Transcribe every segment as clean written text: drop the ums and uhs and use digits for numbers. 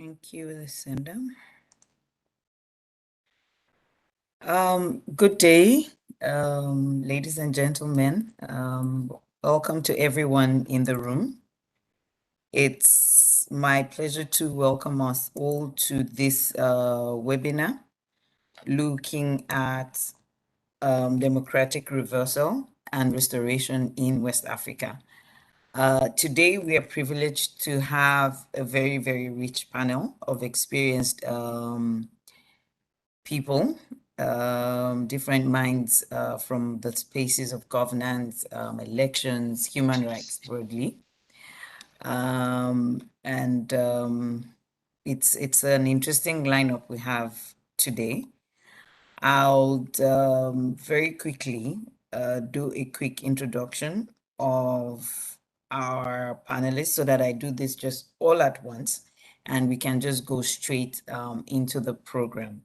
Thank you, Lucinda. Good day, ladies and gentlemen. Welcome to everyone in the room. It's my pleasure to welcome us all to this webinar looking at democratic reversal and restoration in West Africa. Today, we are privileged to have a very, very rich panel of experienced people, different minds from the spaces of governance, elections, human rights broadly. It's an interesting lineup we have today. I'll very quickly do a quick introduction of our panelists so that I do this just all at once and we can just go straight into the program.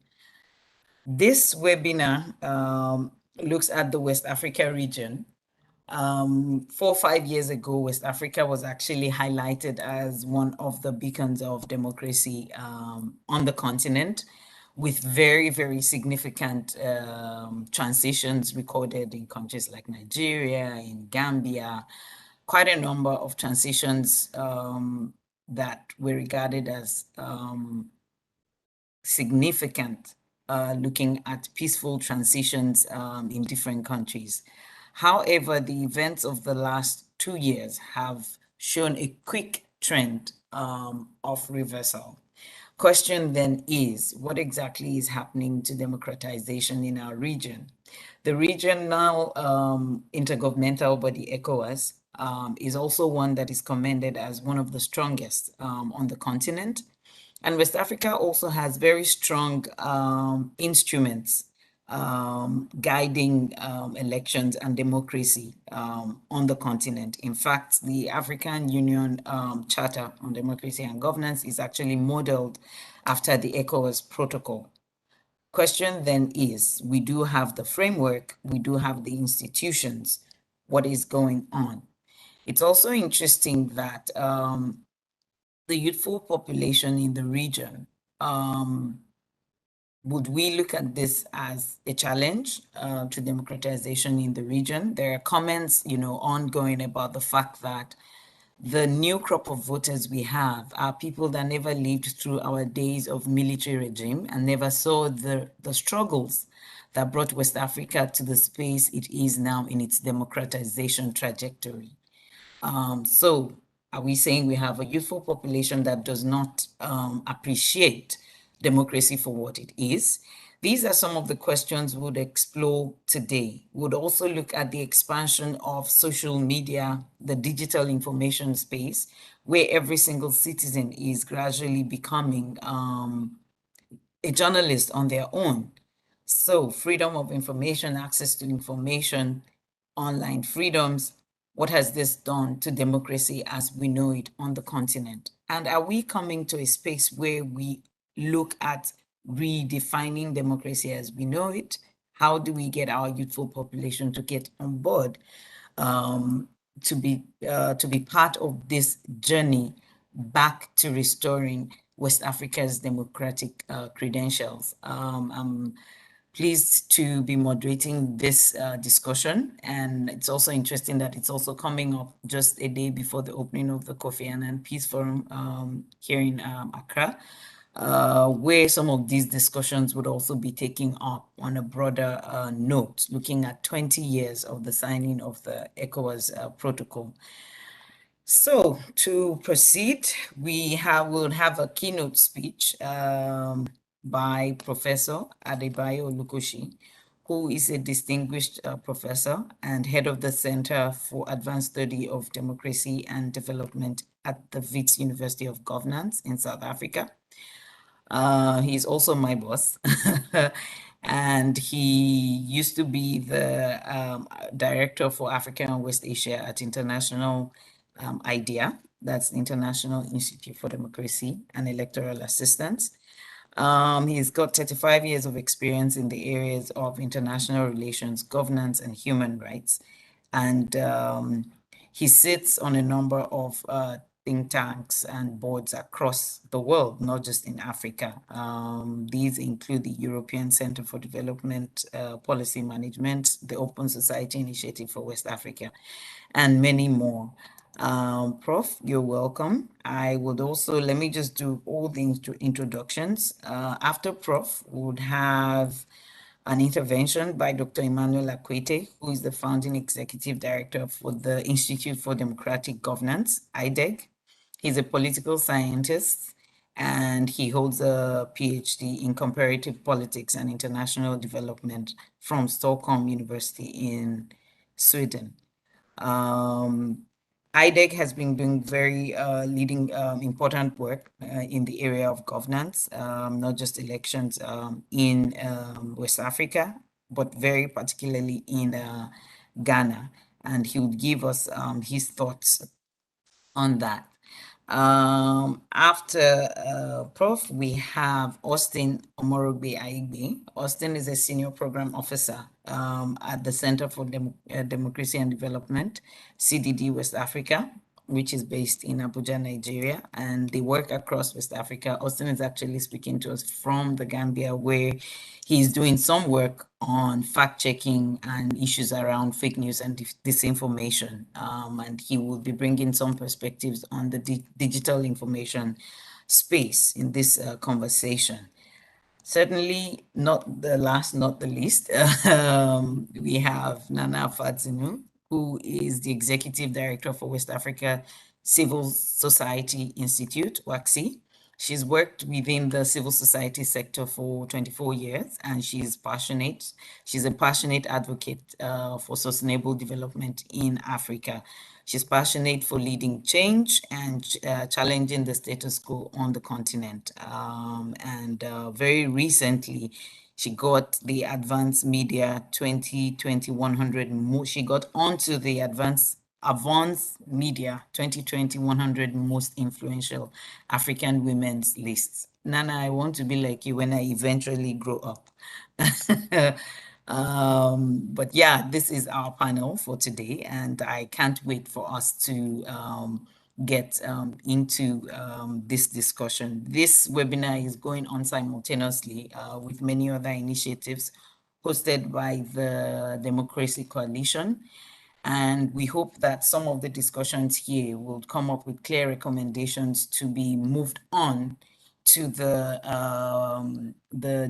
This webinar looks at the West Africa region. 4 or 5 years ago, West Africa was actually highlighted as one of the beacons of democracy on the continent, with very, very significant transitions recorded in countries like Nigeria, in Gambia, quite a number of transitions that were regarded as significant, looking at peaceful transitions in different countries. However, the events of the last 2 years have shown a quick trend of reversal. Question then is, what exactly is happening to democratization in our region? The regional intergovernmental body, ECOWAS, is also one that is commended as one of the strongest on the continent. And West Africa also has very strong instruments guiding elections and democracy on the continent. In fact, the African Union Charter on Democracy and Governance is actually modeled after the ECOWAS Protocol. Question then is, we do have the framework, we do have the institutions, what is going on? It's also interesting that the youthful population in the region, would we look at this as a challenge to democratization in the region? There are comments, ongoing about the fact that the new crop of voters we have are people that never lived through our days of military regime and never saw the struggles that brought West Africa to the space it is now in its democratization trajectory. So are we saying we have a youthful population that does not appreciate democracy for what it is? These are some of the questions we'll explore today. We'll also look at the expansion of social media, the digital information space, where every single citizen is gradually becoming a journalist on their own. So freedom of information, access to information, online freedoms, what has this done to democracy as we know it on the continent? And are we coming to a space where we look at redefining democracy as we know it? How do we get our youthful population to get on board to be part of this journey back to restoring West Africa's democratic credentials? I'm pleased to be moderating this discussion, and it's also interesting that it's also coming up just a day before the opening of the Kofi Annan Peace Forum here in Accra, where some of these discussions would also be taking up on a broader note, looking at 20 years of the signing of the ECOWAS Protocol. So to proceed, we'll have a keynote speech by Professor Adebayo Olukoshi, who is a distinguished professor and head of the Center for Advanced Study of Democracy and Development at the Wits University of Governance in South Africa. He's also my boss. And he used to be the director for Africa and West Asia at International IDEA, that's the International Institute for Democracy and Electoral Assistance. He's got 35 years of experience in the areas of international relations, governance, and human rights. And he sits on a number of think tanks and boards across the world, not just in Africa. These include the European Center for Development Policy Management, the Open Society Initiative for West Africa, and many more. Prof, you're welcome. I would also, let me just do all the introductions. After Prof, we would have an intervention by Dr. Emmanuel Akwete, who is the founding executive director for the Institute for Democratic Governance, IDEG. He's a political scientist and he holds a PhD in comparative politics and international development from Stockholm University in Sweden. IDEG has been doing very leading important work in the area of governance, not just elections in West Africa, but very particularly in Ghana. And he would give us his thoughts on that. After Prof, we have Austin Omorogbe Aigbe. Austin is a senior program officer at the Center for Democracy and Development, CDD West Africa, which is based in Abuja, Nigeria, and they work across West Africa. Austin is actually speaking to us from the Gambia, where he's doing some work on fact-checking and issues around fake news and disinformation. And he will be bringing some perspectives on the digital information space in this conversation. Certainly not the last, not the least, we have Nana Afadzinu, who is the Executive Director for West Africa Civil Society Institute, WACSI. She's worked within the civil society sector for 24 years, and she's passionate. She's a passionate advocate for sustainable development in Africa. She's passionate for leading change and challenging the status quo on the continent. Very recently, she got the Advanced Media 2020 100. She got onto the Advanced Media 2020 100 most influential African women's lists. Nana, I want to be like you when I eventually grow up. But yeah, this is our panel for today, and I can't wait for us to get into this discussion. This webinar is going on simultaneously with many other initiatives hosted by the Democracy Coalition. And we hope that some of the discussions here will come up with clear recommendations to be moved on to the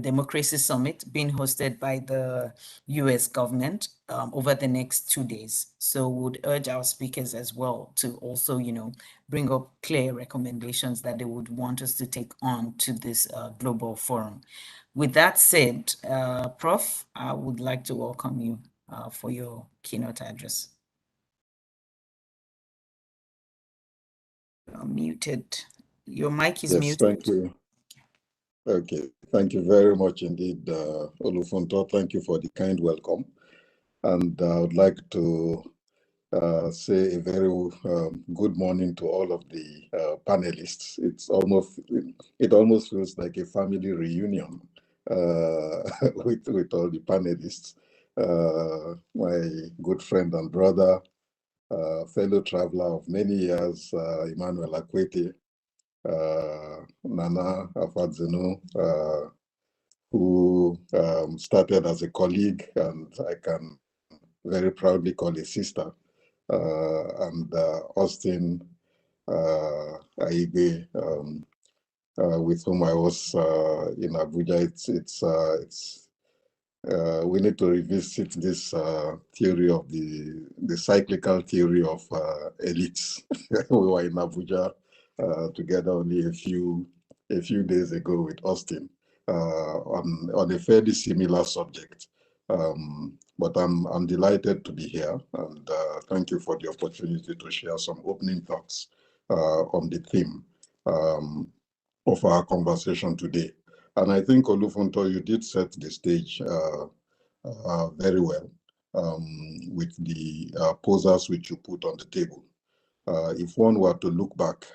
Democracy Summit being hosted by the US government over the next 2 days. So we would urge our speakers as well to also, bring up clear recommendations that they would want us to take on to this global forum. With that said, Prof, I would like to welcome you for your keynote address. You're muted. Your mic is muted. Thank you. Okay, thank you very much indeed, Olufonto. Thank you for the kind welcome. And I would like to say a very good morning to all of the panelists. It almost feels like a family reunion with all the panelists. My good friend and brother, fellow traveler of many years, Emmanuel Akwete, Nana Afadzinu, who started as a colleague and I can very proudly call a sister, and Austin Aigbe, with whom I was in Abuja. We need to revisit this theory of the cyclical theory of elites. We were in Abuja together only a few days ago with Austin on a fairly similar subject. But I'm delighted to be here, and thank you for the opportunity to share some opening thoughts on the theme of our conversation today. And I think, Olufonto, you did set the stage very well with the posers which you put on the table. If one were to look back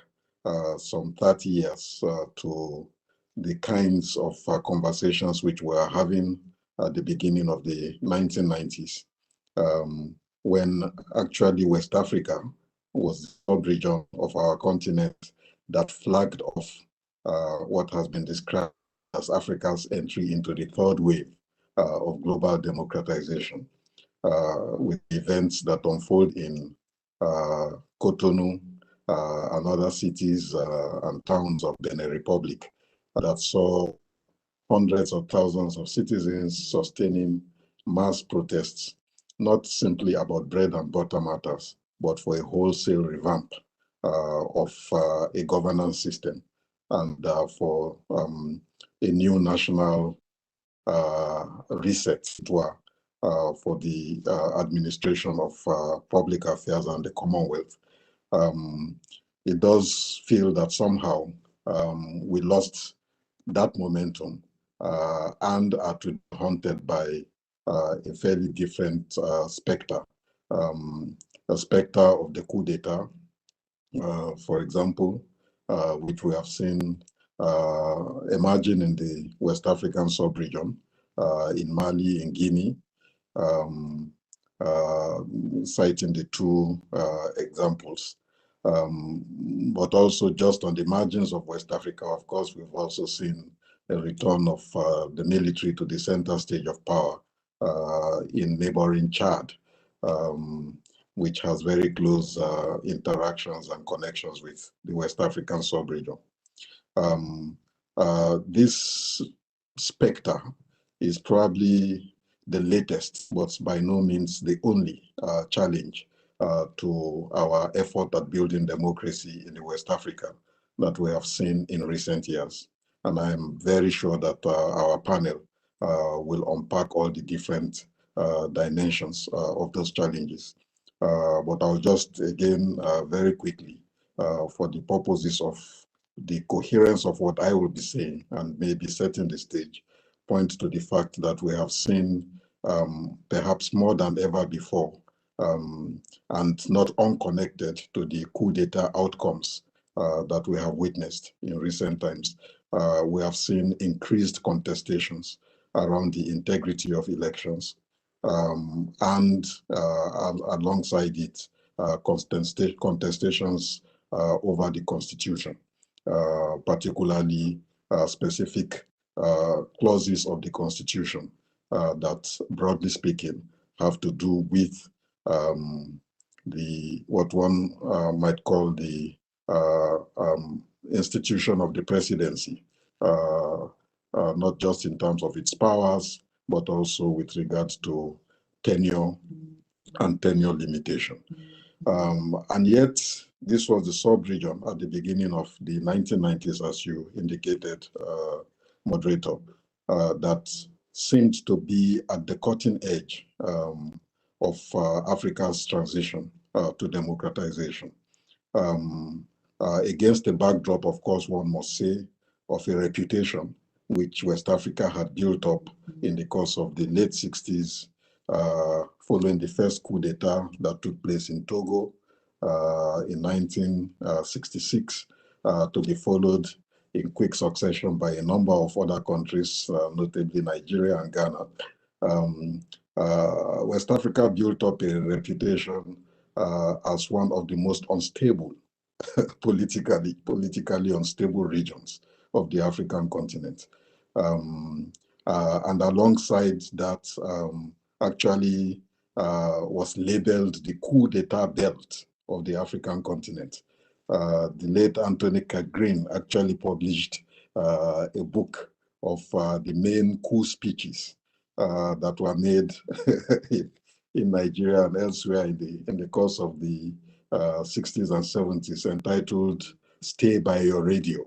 some 30 years to the kinds of conversations which we are having at the beginning of the 1990s, when actually West Africa was the sub-region of our continent that flagged off what has been described as Africa's entry into the third wave of global democratization, with events that unfold in Cotonou and other cities and towns of Benin Republic that saw hundreds of thousands of citizens sustaining mass protests, not simply about bread and butter matters, but for a wholesale revamp of a governance system and for a new national reset for the administration of public affairs and the Commonwealth. It does feel that somehow we lost that momentum and are to be haunted by a fairly different specter, a specter of the coup d'etat, for example, which we have seen emerging in the West African sub-region, in Mali, in Guinea, citing the two examples. But also just on the margins of West Africa, of course, we've also seen a return of the military to the center stage of power in neighboring Chad, which has very close interactions and connections with the West African sub-region. This specter is probably the latest, but by no means the only challenge to our effort at building democracy in the West Africa that we have seen in recent years. And I'm very sure that our panel will unpack all the different dimensions of those challenges. But I'll just, again, very quickly, for the purposes of the coherence of what I will be saying and maybe setting the stage, point to the fact that we have seen perhaps more than ever before, and not unconnected to the coup d'etat outcomes that we have witnessed in recent times. We have seen increased contestations around the integrity of elections, and alongside it, contestations over the Constitution, particularly specific clauses of the Constitution that, broadly speaking, have to do with what one might call the institution of the presidency, not just in terms of its powers, but also with regards to tenure and tenure limitation. And yet, this was the sub-region at the beginning of the 1990s, as you indicated, moderator, that seemed to be at the cutting edge of Africa's transition to democratization. Against the backdrop, of course, one must say, of a reputation which West Africa had built up in the course of the late 60s, following the first coup d'etat that took place in Togo in 1966, to be followed in quick succession by a number of other countries, notably Nigeria and Ghana. West Africa built up a reputation as one of the most unstable, politically unstable regions of the African continent. And alongside that, actually was labeled the coup d'etat belt of the African continent. The late Anthony Green actually published a book of the main coup speeches that were made in Nigeria and elsewhere in the course of the 60s and 70s, entitled "Stay by Your Radio,"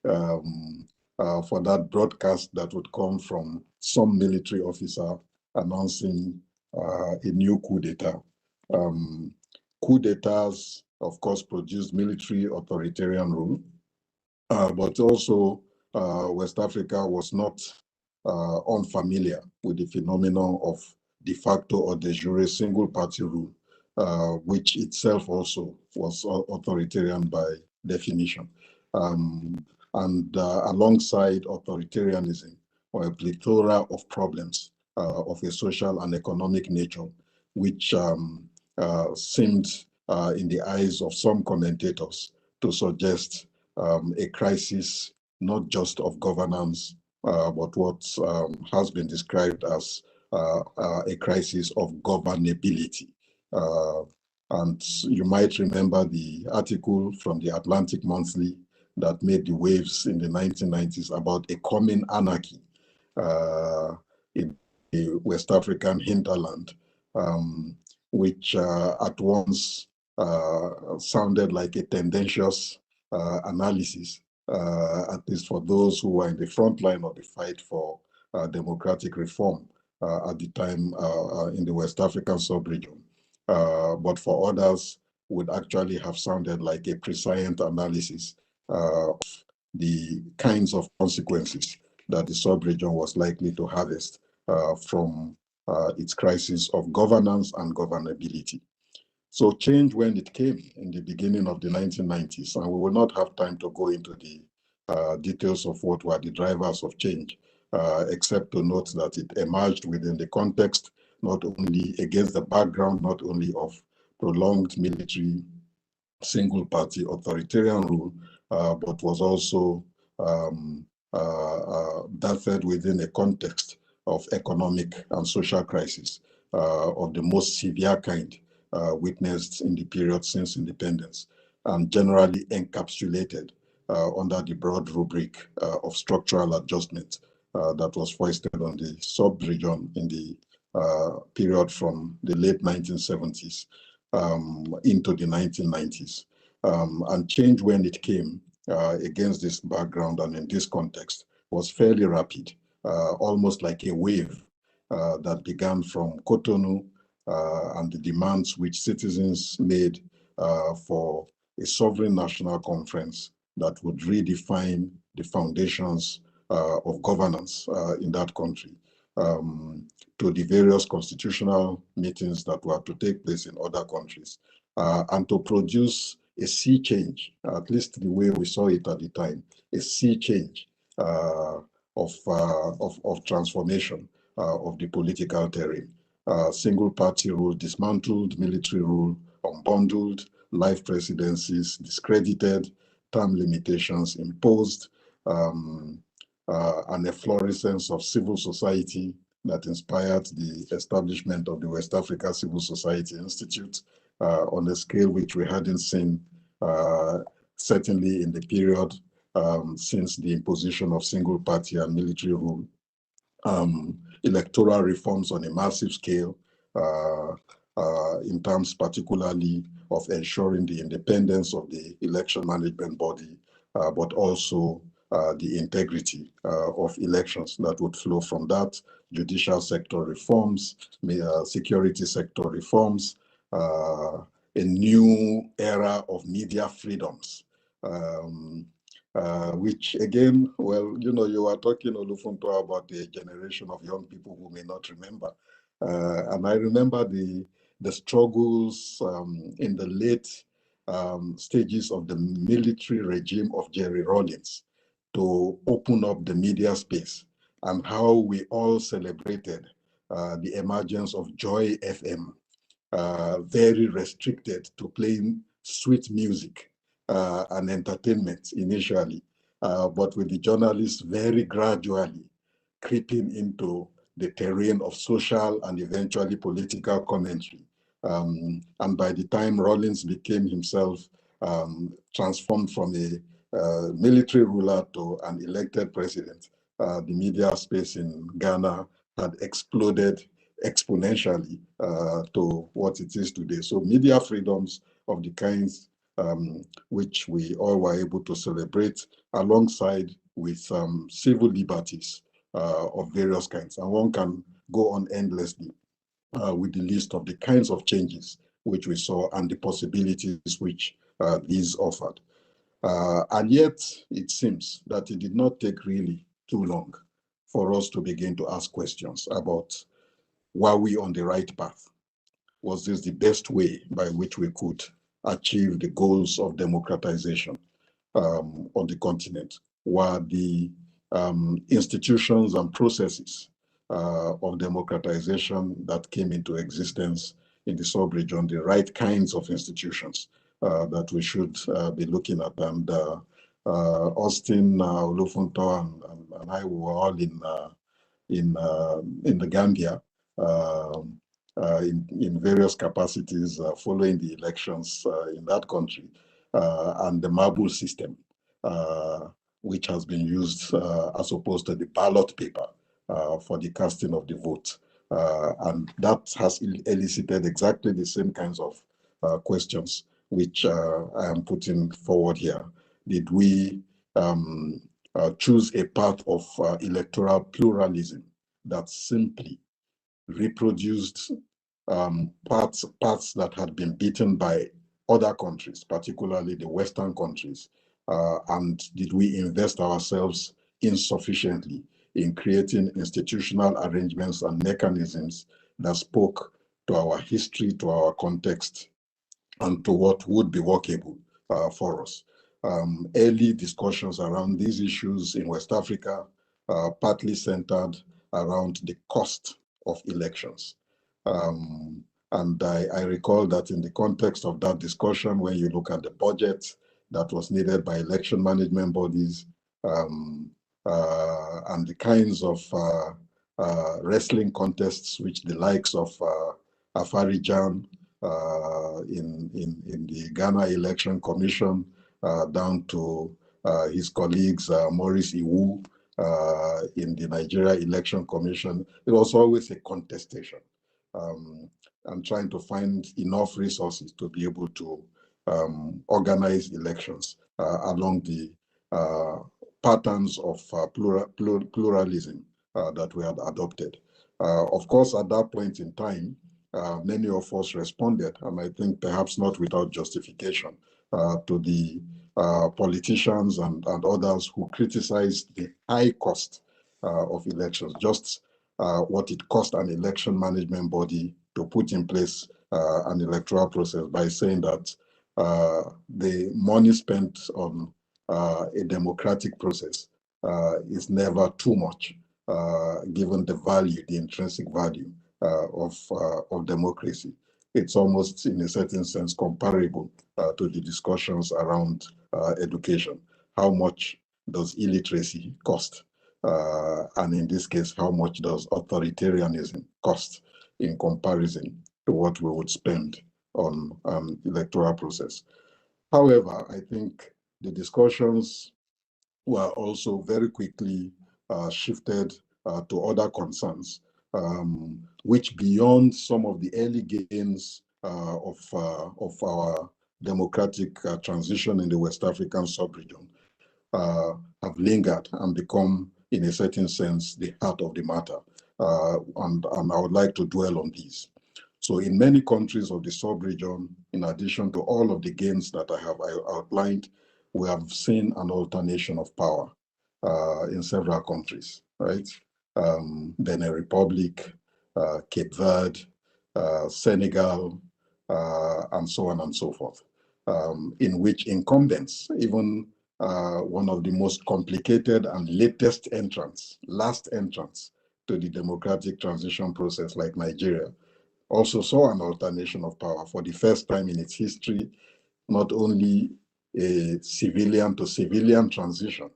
for that broadcast that would come from some military officer announcing a new coup d'etat. Coup d'etats, of course, produced military authoritarian rule, but also West Africa was not unfamiliar with the phenomenon of de facto or de jure single party rule, which itself also was authoritarian by definition. And alongside authoritarianism, or a plethora of problems of a social and economic nature, which seemed in the eyes of some commentators, to suggest a crisis not just of governance, but what has been described as a crisis of governability. And you might remember the article from the Atlantic Monthly that made the waves in the 1990s about a coming anarchy in the West African hinterland, which at once sounded like a tendentious analysis, at least for those who were in the front line of the fight for democratic reform at the time in the West African sub-region. But for others, would actually have sounded like a prescient analysis of the kinds of consequences that the sub-region was likely to harvest from its crisis of governance and governability. So change, when it came in the beginning of the 1990s, and we will not have time to go into the details of what were the drivers of change, except to note that it emerged within the context, not only against the background, not only of prolonged military single-party authoritarian rule, but was also birthed within a context of economic and social crisis of the most severe kind witnessed in the period since independence, and generally encapsulated under the broad rubric of structural adjustment that was foisted on the sub-region in the period from the late 1970s into the 1990s. And change, when it came against this background and in this context, was fairly rapid, almost like a wave that began from Cotonou and the demands which citizens made for a sovereign national conference that would redefine the foundations of governance in that country, to the various constitutional meetings that were to take place in other countries, and to produce a sea change, at least the way we saw it at the time, a sea change of transformation of the political terrain. Single party rule dismantled, military rule unbundled, life presidencies discredited, term limitations imposed, and a florescence of civil society that inspired the establishment of the West Africa Civil Society Institute on a scale which we hadn't seen certainly in the period since the imposition of single party and military rule. Electoral reforms on a massive scale in terms particularly of ensuring the independence of the election management body, but also the integrity of elections that would flow from that, judicial sector reforms, security sector reforms, a new era of media freedoms, which again, well, you know, you were talking, Olufunto, about a generation of young people who may not remember. And I remember the struggles in the late stages of the military regime of Jerry Rawlings to open up the media space, and how we all celebrated the emergence of Joy FM, very restricted to playing sweet music and entertainment initially, but with the journalists very gradually creeping into the terrain of social and eventually political commentary. And by the time Rawlings became himself transformed from a military ruler to an elected president, the media space in Ghana had exploded exponentially to what it is today. So media freedoms of the kinds which we all were able to celebrate, alongside with civil liberties of various kinds. And one can go on endlessly with the list of the kinds of changes which we saw and the possibilities which these offered. And yet, it seems that it did not take really too long for us to begin to ask questions about, were we on the right path? Was this the best way by which we could achieve the goals of democratization on the continent? Were the institutions and processes of democratization that came into existence in the sub-region, the right kinds of institutions that we should be looking at. And Austin, Olufunto, and I were all in the Gambia in various capacities following the elections in that country, and the marble system, which has been used as opposed to the ballot paper for the casting of the vote. And that has elicited exactly the same kinds of questions which I am putting forward here. Did we choose a path of electoral pluralism that simply reproduced paths that had been beaten by other countries, particularly the Western countries? And did we invest ourselves insufficiently in creating institutional arrangements and mechanisms that spoke to our history, to our context, and to what would be workable for us? Early discussions around these issues in West Africa partly centered around the cost of elections. And I recall that in the context of that discussion, when you look at the budget that was needed by election management bodies, and the kinds of wrestling contests which the likes of Afadzinu in the Ghana Election Commission, down to his colleagues, Maurice Iwu, in the Nigeria Election Commission, it was always a contestation. And trying to find enough resources to be able to organize elections along the patterns of pluralism that we had adopted. Of course, at that point in time, many of us responded, and I think perhaps not without justification, to the politicians and others who criticized the high cost of elections, just what it cost an election management body to put in place an electoral process, by saying that the money spent on a democratic process is never too much, given the value, the intrinsic value of democracy. It's almost, in a certain sense, comparable to the discussions around education. How much does illiteracy cost? And in this case, how much does authoritarianism cost in comparison to what we would spend on electoral process? However, I think the discussions were also very quickly shifted to other concerns, which, beyond some of the early gains of our democratic transition in the West African sub-region, have lingered and become, in a certain sense, the heart of the matter. And I would like to dwell on these. So in many countries of the sub-region, in addition to all of the gains that I have outlined, we have seen an alternation of power in several countries, right? Benin Republic, Cape Verde, Senegal, and so on and so forth, in which incumbents, even one of the most complicated and last entrants to the democratic transition process, like Nigeria, also saw an alternation of power for the first time in its history, not only a civilian to civilian transition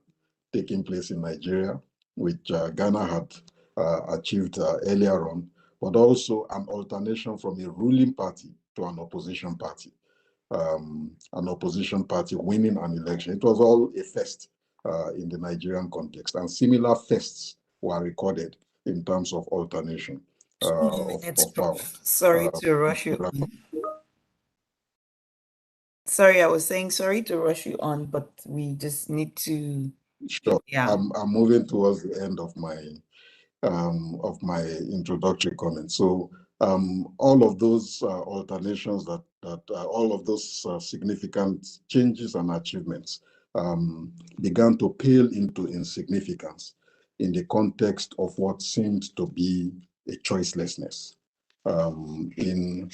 taking place in Nigeria, which Ghana had achieved earlier on, but also an alternation from a ruling party to an opposition party winning an election. It was all a first in the Nigerian context, and similar firsts were recorded in terms of alternation of power. Sorry to rush you on. Sorry, I was saying sorry to rush you on, but we just need to. Sure. Yeah. I'm moving towards the end of my introductory comments. So all of those alternations, all of those significant changes and achievements began to pale into insignificance in the context of what seemed to be a choicelessness in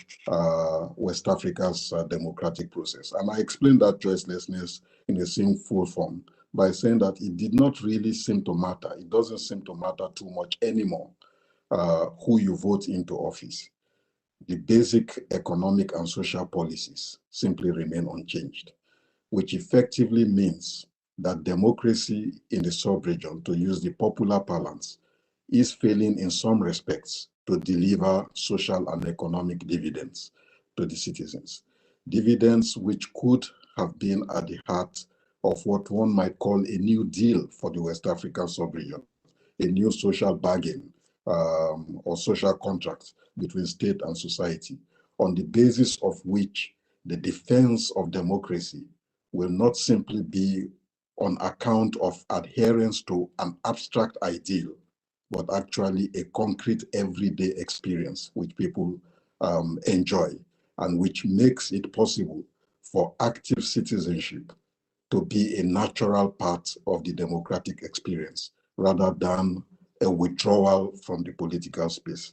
West Africa's democratic process. And I explained that choicelessness in the same full form by saying that it did not really seem to matter. It doesn't seem to matter too much anymore who you vote into office. the basic economic and social policies simply remain unchanged, which effectively means that democracy in the sub-region, to use the popular parlance, is failing in some respects to deliver social and economic dividends to the citizens. Dividends which could have been at the heart of what one might call a new deal for the West African sub-region, a new social bargain or social contract between state and society, on the basis of which the defense of democracy will not simply be on account of adherence to an abstract ideal, but actually a concrete everyday experience which people enjoy and which makes it possible for active citizenship to be a natural part of the democratic experience rather than a withdrawal from the political space.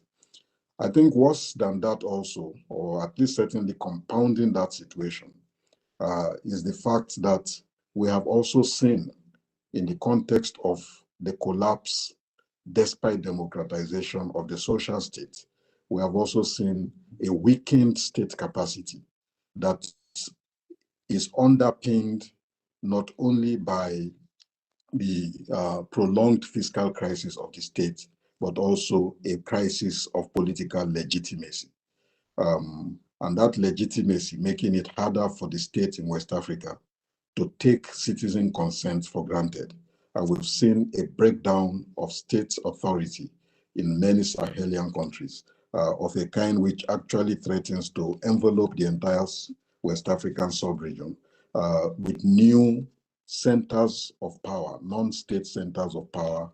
I think worse than that also, or at least certainly compounding that situation, is the fact that we have also seen in the context of the collapse, despite democratization of the social state, we have also seen a weakened state capacity that is underpinned not only by the prolonged fiscal crisis of the state, but also a crisis of political legitimacy. And that legitimacy making it harder for the state in West Africa to take citizen consent for granted. And we've seen a breakdown of state authority in many Sahelian countries of a kind which actually threatens to envelope the entire West African sub-region with new centers of power, non-state centers of power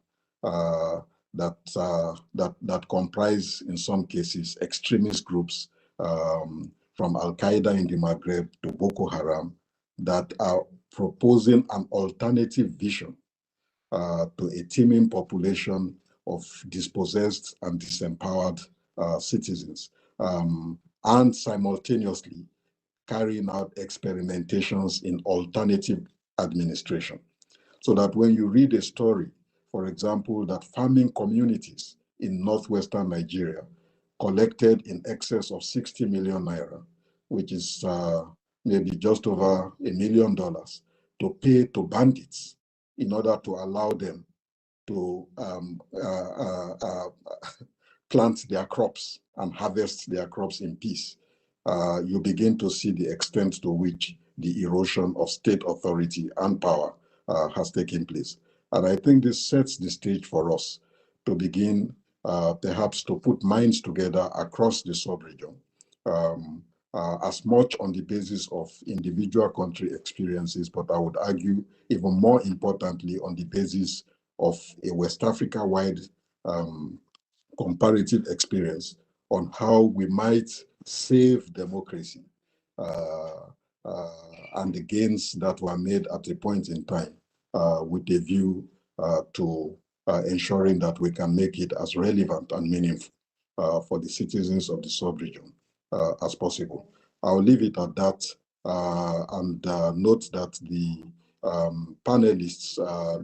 that comprise, in some cases, extremist groups from Al-Qaeda in the Maghreb to Boko Haram that are proposing an alternative vision to a teeming population of dispossessed and disempowered citizens, and simultaneously carrying out experimentations in alternative administration. So that when you read a story, for example, that farming communities in northwestern Nigeria collected in excess of 60 million naira, which is maybe just over $1 million, to pay to bandits in order to allow them to plant their crops and harvest their crops in peace. You begin to see the extent to which the erosion of state authority and power has taken place. And I think this sets the stage for us to begin perhaps to put minds together across the sub-region, as much on the basis of individual country experiences, but I would argue even more importantly on the basis of a West Africa-wide comparative experience on how we might save democracy and the gains that were made at a point in time with a view to ensuring that we can make it as relevant and meaningful for the citizens of the sub-region as possible. I'll leave it at that and note that the panelists,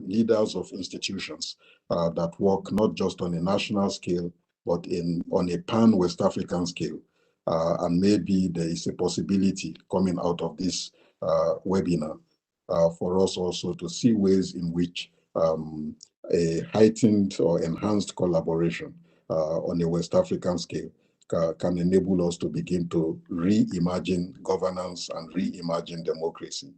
leaders of institutions that work not just on a national scale, but on a pan-West African scale. And maybe there is a possibility coming out of this webinar for us also to see ways in which a heightened or enhanced collaboration on a West African scale can enable us to begin to reimagine governance and reimagine democracy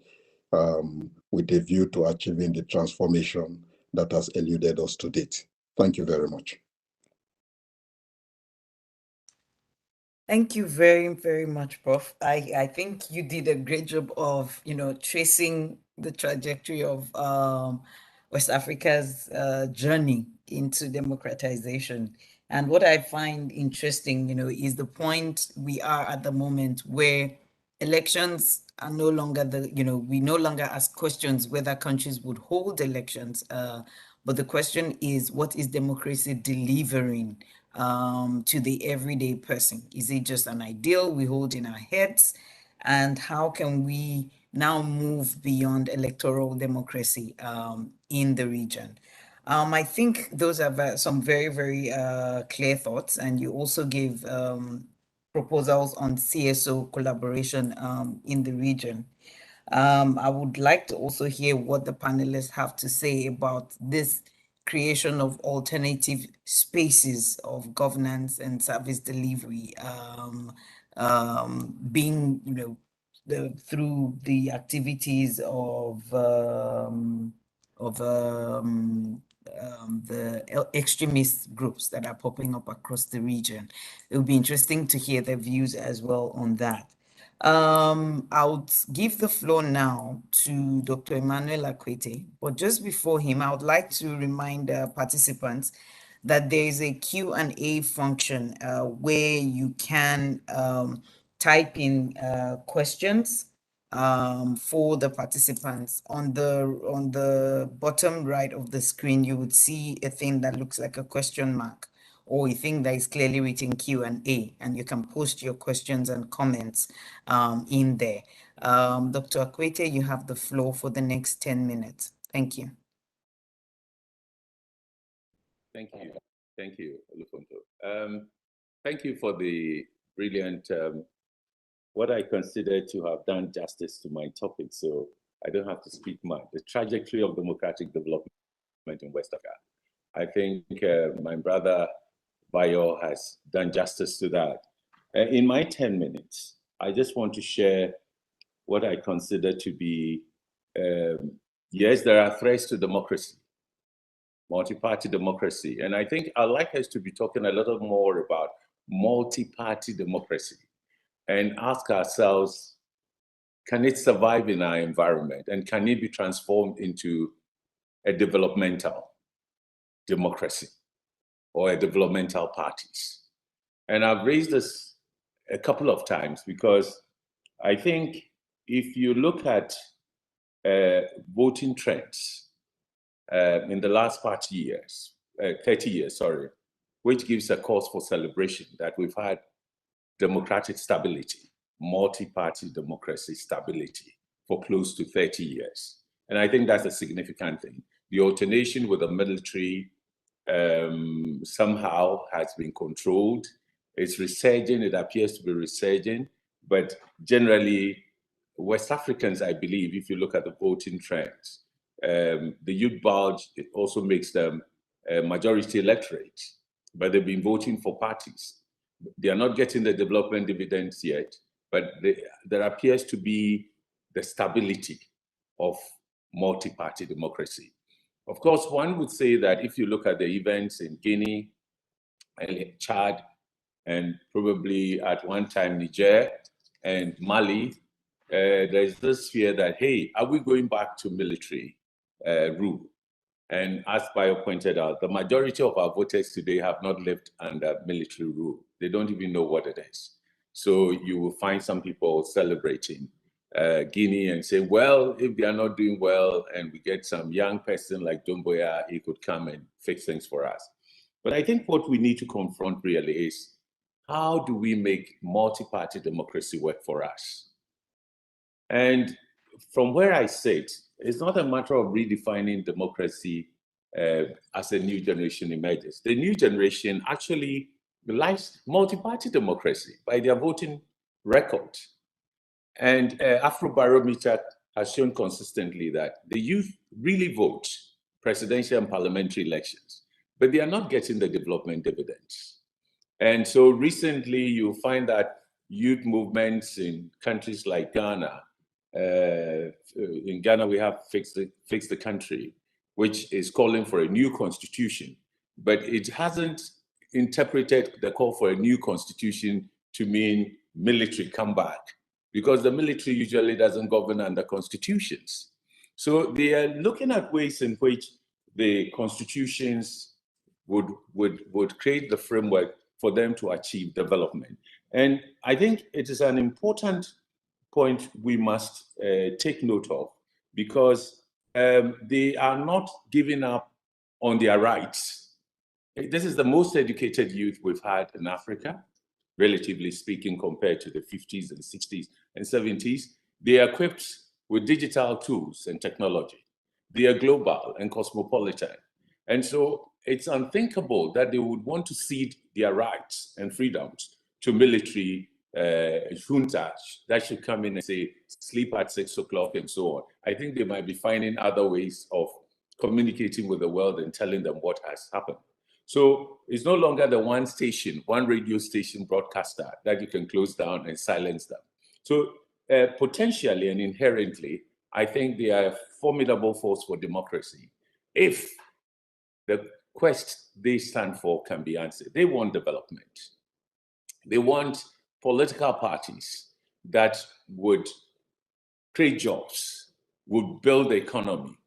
with a view to achieving the transformation that has eluded us to date. Thank you very much. Thank you very, very much, Prof. I think you did a great job of, tracing the trajectory of West Africa's journey into democratization. And what I find interesting, is the point we are at the moment where elections are no longer we no longer ask questions whether countries would hold elections, but the question is, what is democracy delivering to the everyday person? Is it just an ideal we hold in our heads? And how can we now move beyond electoral democracy in the region? I think those are some very, very clear thoughts. And you also gave proposals on CSO collaboration in the region. I would like to also hear what the panelists have to say about this creation of alternative spaces of governance and service delivery, being, through the activities of the extremist groups that are popping up across the region. It would be interesting to hear their views as well on that. I would give the floor now to Dr. Emmanuel Akwete, but just before him, I would like to remind participants that there is a Q&A function where you can type in questions for the participants. On the bottom right of the screen, you would see a thing that looks like a question mark, or a thing that is clearly written Q&A, and you can post your questions and comments in there. Dr. Akwete, you have the floor for the next 10 minutes. Thank you. Thank you, Olukoshi. Thank you for the brilliant, what I consider to have done justice to my topic, so I don't have to speak much. The trajectory of democratic development in West Africa. I think my brother Bayo has done justice to that. In my 10 minutes, I just want to share what I consider to be, yes, there are threats to democracy, multi-party democracy. And I think I'd like us to be talking a little more about multi-party democracy and ask ourselves, can it survive in our environment? And can it be transformed into a developmental democracy or a developmental parties? And I've raised this a couple of times because I think if you look at voting trends in the last 30 years, which gives a cause for celebration that we've had democratic stability, multi-party democracy stability for close to 30 years. And I think that's a significant thing. The alternation with the military somehow has been controlled. It's resurging, it appears to be resurging, but generally, West Africans, I believe, if you look at the voting trends, the youth bulge, it also makes them a majority electorate, but they've been voting for parties. They are not getting the development dividends yet, but there appears to be the stability of multi-party democracy. Of course, one would say that if you look at the events in Guinea and Chad, and probably at one time Niger and Mali, there's this fear that, hey, are we going back to military rule? And as Bayo pointed out, the majority of our voters today have not lived under military rule. They don't even know what it is. So you will find some people celebrating Guinea and say, well, if they are not doing well and we get some young person like Doumbouya, he could come and fix things for us. But I think what we need to confront really is, how do we make multi-party democracy work for us? And from where I sit, it's not a matter of redefining democracy as a new generation emerges. The new generation actually likes multi-party democracy by their voting record. And Afrobarometer has shown consistently that the youth really vote presidential and parliamentary elections, but they are not getting the development dividends. And so recently you'll find that youth movements in countries like Ghana, in Ghana we have Fix the Country, which is calling for a new constitution, but it hasn't interpreted the call for a new constitution to mean military comeback, because the military usually doesn't govern under constitutions. So they are looking at ways in which the constitutions would create the framework for them to achieve development. And I think it is an important point we must take note of, because they are not giving up on their rights. This is the most educated youth we've had in Africa, relatively speaking, compared to the 50s and 60s and 70s. They are equipped with digital tools and technology. They are global and cosmopolitan. And so it's unthinkable that they would want to cede their rights and freedoms to military juntas that should come in and say, sleep at 6 o'clock and so on. I think they might be finding other ways of communicating with the world and telling them what has happened. So it's no longer the one station, one radio station broadcaster that you can close down and silence them. So potentially and inherently, I think they are a formidable force for democracy if the quest they stand for can be answered. They want development. They want political parties that would create jobs, would build the economy,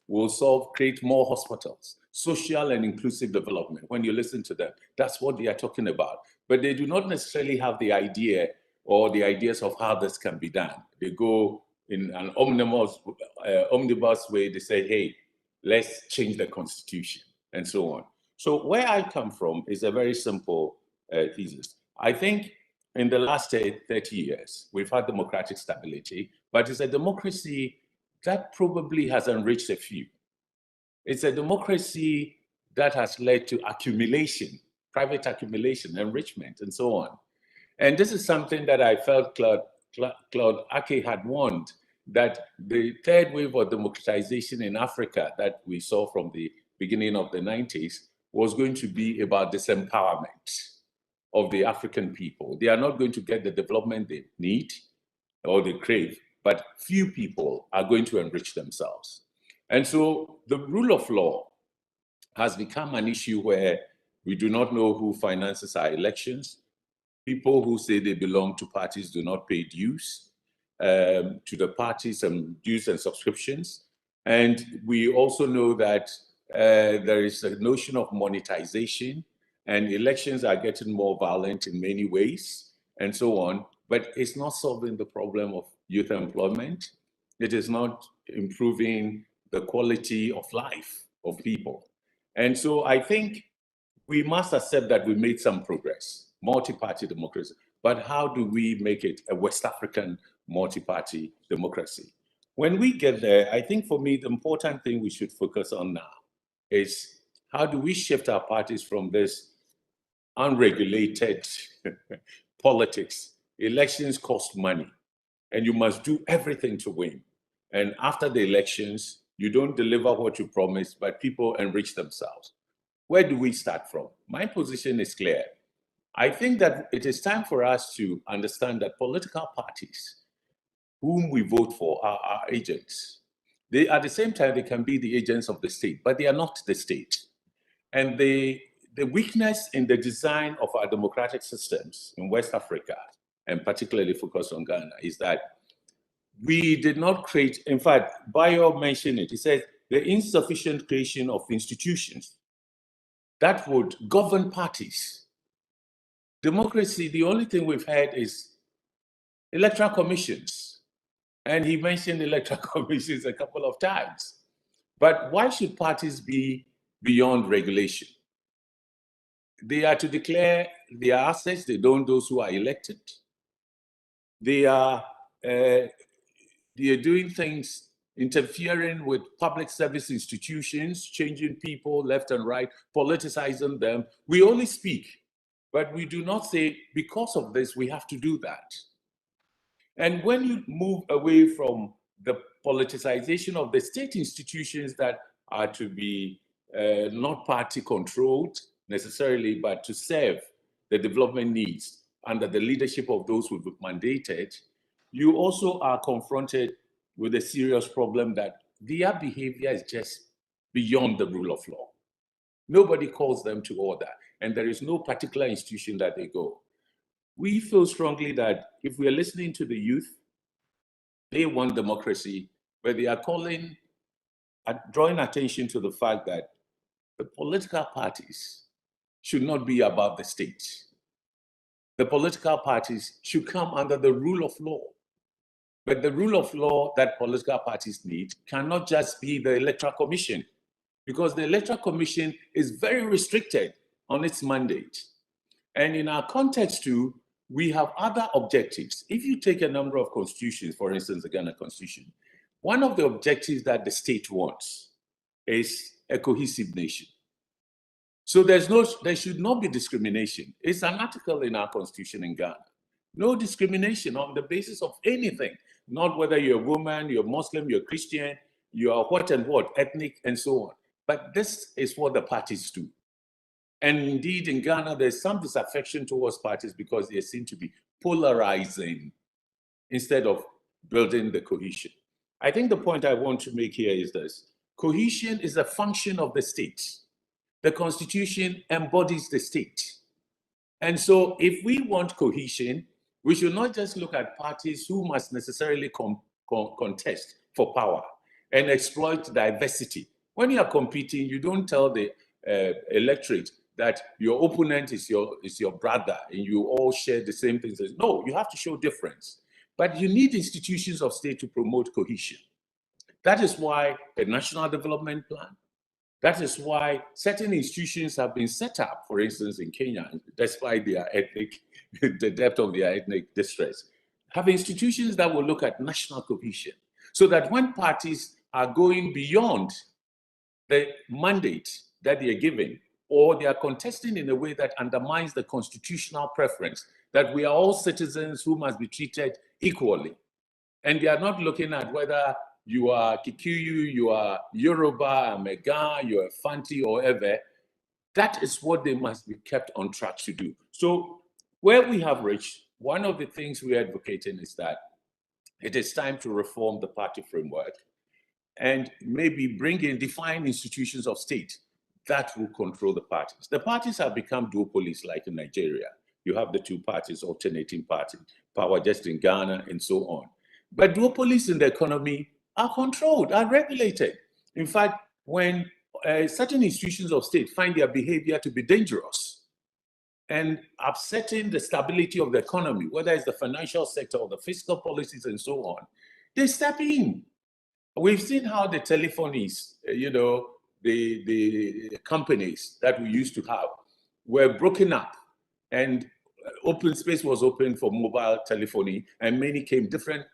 will create more hospitals, social and inclusive development. When you listen to them, that's what they are talking about. But they do not necessarily have the idea or the ideas of how this can be done. They go in an omnibus way. They say, hey, let's change the constitution and so on. So where I come from is a very simple thesis. I think in the last 30 years, we've had democratic stability, but it's a democracy that probably has enriched a few. It's a democracy that has led to accumulation, private accumulation, enrichment, and so on. And this is something that I felt Claude Ake had warned, that the third wave of democratization in Africa that we saw from the beginning of the 90s was going to be about disempowerment of the African people. They are not going to get the development they need or they crave, but few people are going to enrich themselves. And so the rule of law has become an issue where we do not know who finances our elections. People who say they belong to parties do not pay dues to the parties and dues and subscriptions. And we also know that there is a notion of monetization, and elections are getting more violent in many ways and so on, but it's not solving the problem of youth employment. It is not improving the quality of life of people. And so I think we must accept that we made some progress, multi-party democracy, but how do we make it a West African multi-party democracy? When we get there, I think for me, the important thing we should focus on now is how do we shift our parties from this unregulated politics? Elections cost money, and you must do everything to win. And after the elections, you don't deliver what you promised, but people enrich themselves. Where do we start from? My position is clear. I think that it is time for us to understand that political parties whom we vote for are our agents. They, at the same time, they can be the agents of the state, but they are not the state. And the weakness in the design of our democratic systems in West Africa, and particularly focused on Ghana, is that we did not create, in fact, Bayo mentioned it. He said the insufficient creation of institutions that would govern parties. Democracy, the only thing we've had is electoral commissions. And he mentioned electoral commissions a couple of times. But why should parties be beyond regulation? They are to declare their assets, they don't those who are elected. They are doing things, interfering with public service institutions, changing people left and right, politicizing them. We only speak, but we do not say, because of this, we have to do that. And when you move away from the politicization of the state institutions that are to be not party controlled necessarily, but to serve the development needs under the leadership of those who have mandated, you also are confronted with a serious problem that their behavior is just beyond the rule of law. Nobody calls them to order, and there is no particular institution that they go. We feel strongly that if we are listening to the youth, they want democracy, but they are drawing attention to the fact that the political parties should not be above the state. The political parties should come under the rule of law. But the rule of law that political parties need cannot just be the Electoral Commission, because the Electoral Commission is very restricted on its mandate. And in our context too, we have other objectives. If you take a number of constitutions, for instance, the Ghana Constitution, one of the objectives that the state wants is a cohesive nation. So there should not be discrimination. It's an article in our constitution in Ghana. No discrimination on the basis of anything, not whether you're a woman, you're Muslim, you're Christian, you are what and what, ethnic, and so on. But this is what the parties do. And indeed, in Ghana, there's some disaffection towards parties because they seem to be polarizing instead of building the cohesion. I think the point I want to make here is this. Cohesion is a function of the state. The Constitution embodies the state. And so if we want cohesion, we should not just look at parties who must necessarily contest for power and exploit diversity. When you are competing, you don't tell the electorate that your opponent is your brother and you all share the same things. No, you have to show difference. But you need institutions of state to promote cohesion. That is why a national development plan, that is why certain institutions have been set up, for instance, in Kenya, despite their ethnic, the depth of their ethnic distress, have institutions that will look at national cohesion so that when parties are going beyond the mandate that they are given, or they are contesting in a way that undermines the constitutional preference, that we are all citizens who must be treated equally. And they are not looking at whether you are Kikuyu, you are Yoruba, Mega, you are Fanti, or whatever. That is what they must be kept on track to do. So where we have reached, one of the things we are advocating is that it is time to reform the party framework and maybe bring in defined institutions of state that will control the parties. The parties have become duopolies, like in Nigeria. You have the two parties, alternating power just in Ghana and so on. But duopolies in the economy are controlled, are regulated. In fact, when certain institutions of state find their behavior to be dangerous and upsetting the stability of the economy, whether it's the financial sector or the fiscal policies and so on, they step in. We've seen how the telephonies, the companies that we used to have were broken up, and open space was open for mobile telephony, and many different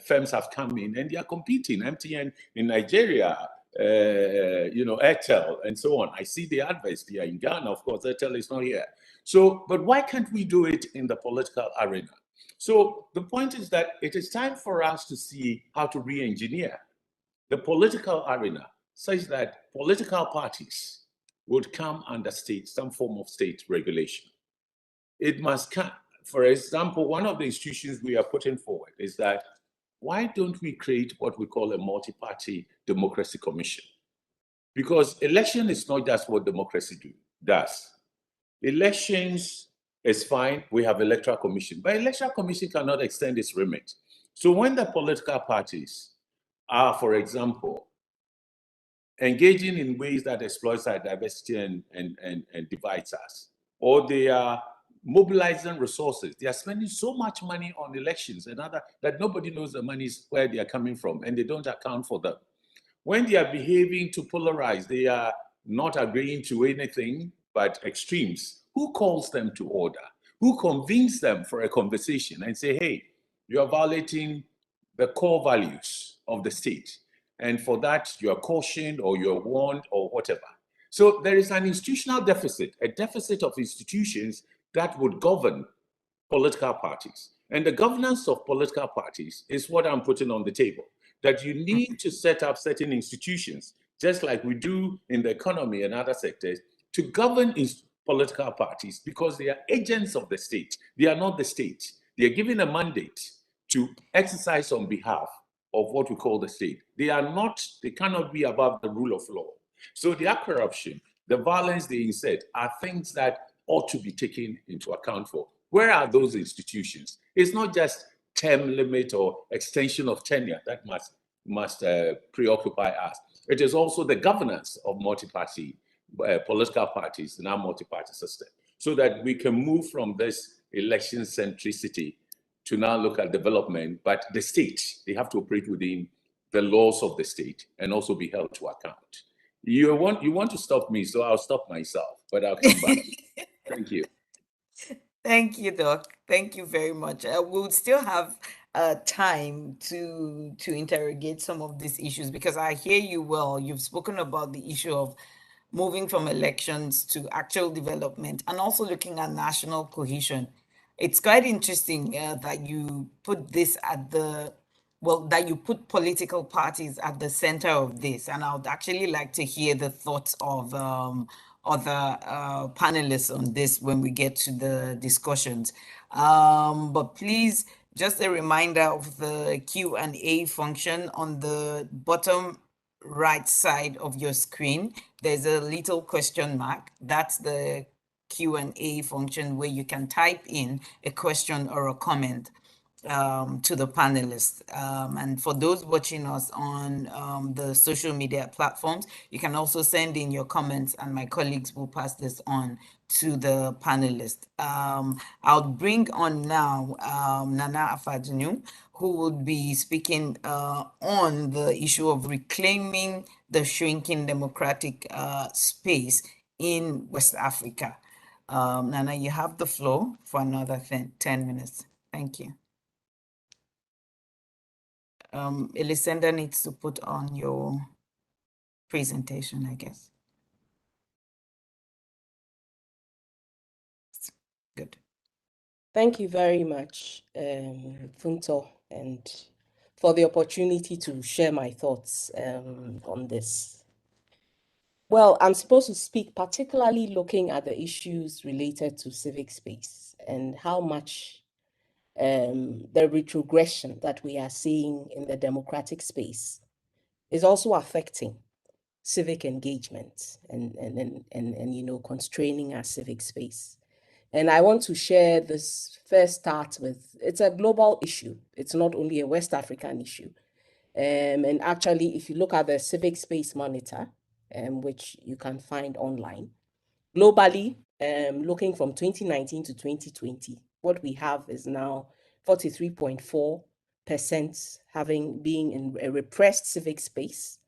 firms have come in and they are competing. MTN in Nigeria, Airtel and so on. I see the adverts here in Ghana. Of course, Airtel is not here. So, but why can't we do it in the political arena? So the point is that it is time for us to see how to re-engineer the political arena such that political parties would come under some form of state regulation. It must come. For example, one of the institutions we are putting forward is that why don't we create what we call a multi-party democracy commission? Because election is not just what democracy does. Elections is fine, we have electoral commission, but electoral commission cannot extend its remit. So when the political parties are, for example, engaging in ways that exploits our diversity and divides us, or they are mobilizing resources, they are spending so much money on elections and other that nobody knows the money is where they are coming from and they don't account for them. When they are behaving to polarize, they are not agreeing to anything but extremes. Who calls them to order? Who convenes them for a conversation and say, hey, you are violating the core values of the state. And for that, you are cautioned or you're warned or whatever. So there is an institutional deficit, a deficit of institutions that would govern political parties. And the governance of political parties is what I'm putting on the table, that you need to set up certain institutions, just like we do in the economy and other sectors, to govern political parties because they are agents of the state. They are not the state. They are given a mandate to exercise on behalf of what we call the state. They cannot be above the rule of law. So their corruption, the violence they insert are things that ought to be taken into account for. Where are those institutions? It's not just term limit or extension of tenure that must preoccupy us. It is also the governance of multi-party political parties in our multi-party system, so that we can move from this election centricity to now look at development. But the state, they have to operate within the laws of the state and also be held to account. You want to stop me, so I'll stop myself, but I'll come back. Thank you. Thank you, Doc. Thank you very much. We'll still have time to interrogate some of these issues because I hear you well. You've spoken about the issue of moving from elections to actual development, and also looking at national cohesion. It's quite interesting that you put this at the, well, that you put political parties at the center of this. And I would actually like to hear the thoughts of other panelists on this when we get to the discussions. But please, just a reminder of the Q&A function on the bottom right side of your screen. There's a little question mark. That's the Q&A function where you can type in a question or a comment to the panelists. And for those watching us on the social media platforms, you can also send in your comments and my colleagues will pass this on to the panelists. I'll bring on now Nana Afadzinu, who will be speaking on the issue of reclaiming the shrinking democratic space in West Africa. Nana, you have the floor for another 10 minutes. Thank you. Elisenda needs to put on your presentation, I guess. Good. Thank you very much, Funto, and for the opportunity to share my thoughts on this. Well, I'm supposed to speak particularly looking at the issues related to civic space and how much the retrogression that we are seeing in the democratic space is also affecting civic engagement and you know, constraining our civic space. And I want to share this first start with, it's a global issue. It's not only a West African issue. And actually, if you look at the Civic Space Monitor, which you can find online, globally, looking from 2019 to 2020, what we have is now 43.4% being in a repressed civic space,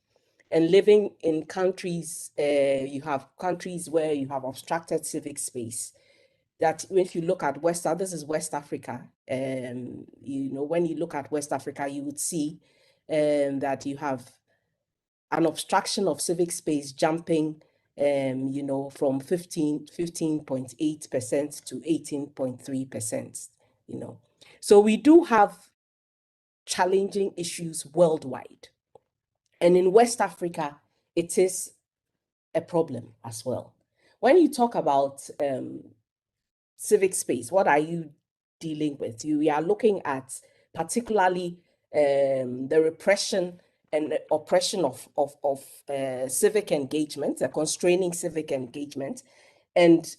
and living in countries, you have countries where you have obstructed civic space. That if you look at this is West Africa, you know, when you look at West Africa, you would see that you have an obstruction of civic space jumping, you know, from 15.8% to 18.3%, you know. So we do have challenging issues worldwide. And in West Africa, it is a problem as well. When you talk about civic space, what are you dealing with? We are looking at particularly the repression and oppression of civic engagement, constraining civic engagement, and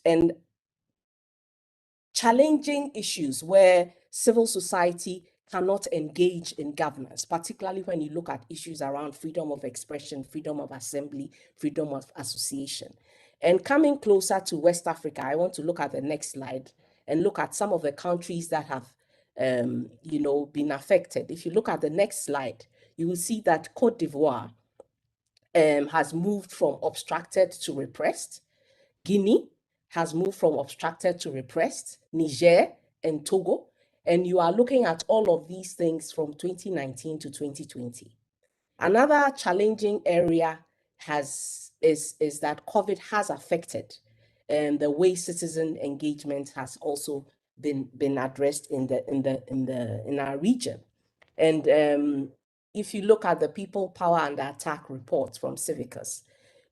challenging issues where civil society cannot engage in governance, particularly when you look at issues around freedom of expression, freedom of assembly, freedom of association. And coming closer to West Africa, I want to look at the next slide and look at some of the countries that have, you know, been affected. If you look at the next slide, you will see that Cote d'Ivoire has moved from obstructed to repressed. Guinea has moved from obstructed to repressed. Niger and Togo. And you are looking at all of these things from 2019 to 2020. Another challenging area is that COVID has affected the way citizen engagement has also been addressed in our region. And if you look at the People, Power and Attack reports from Civicus,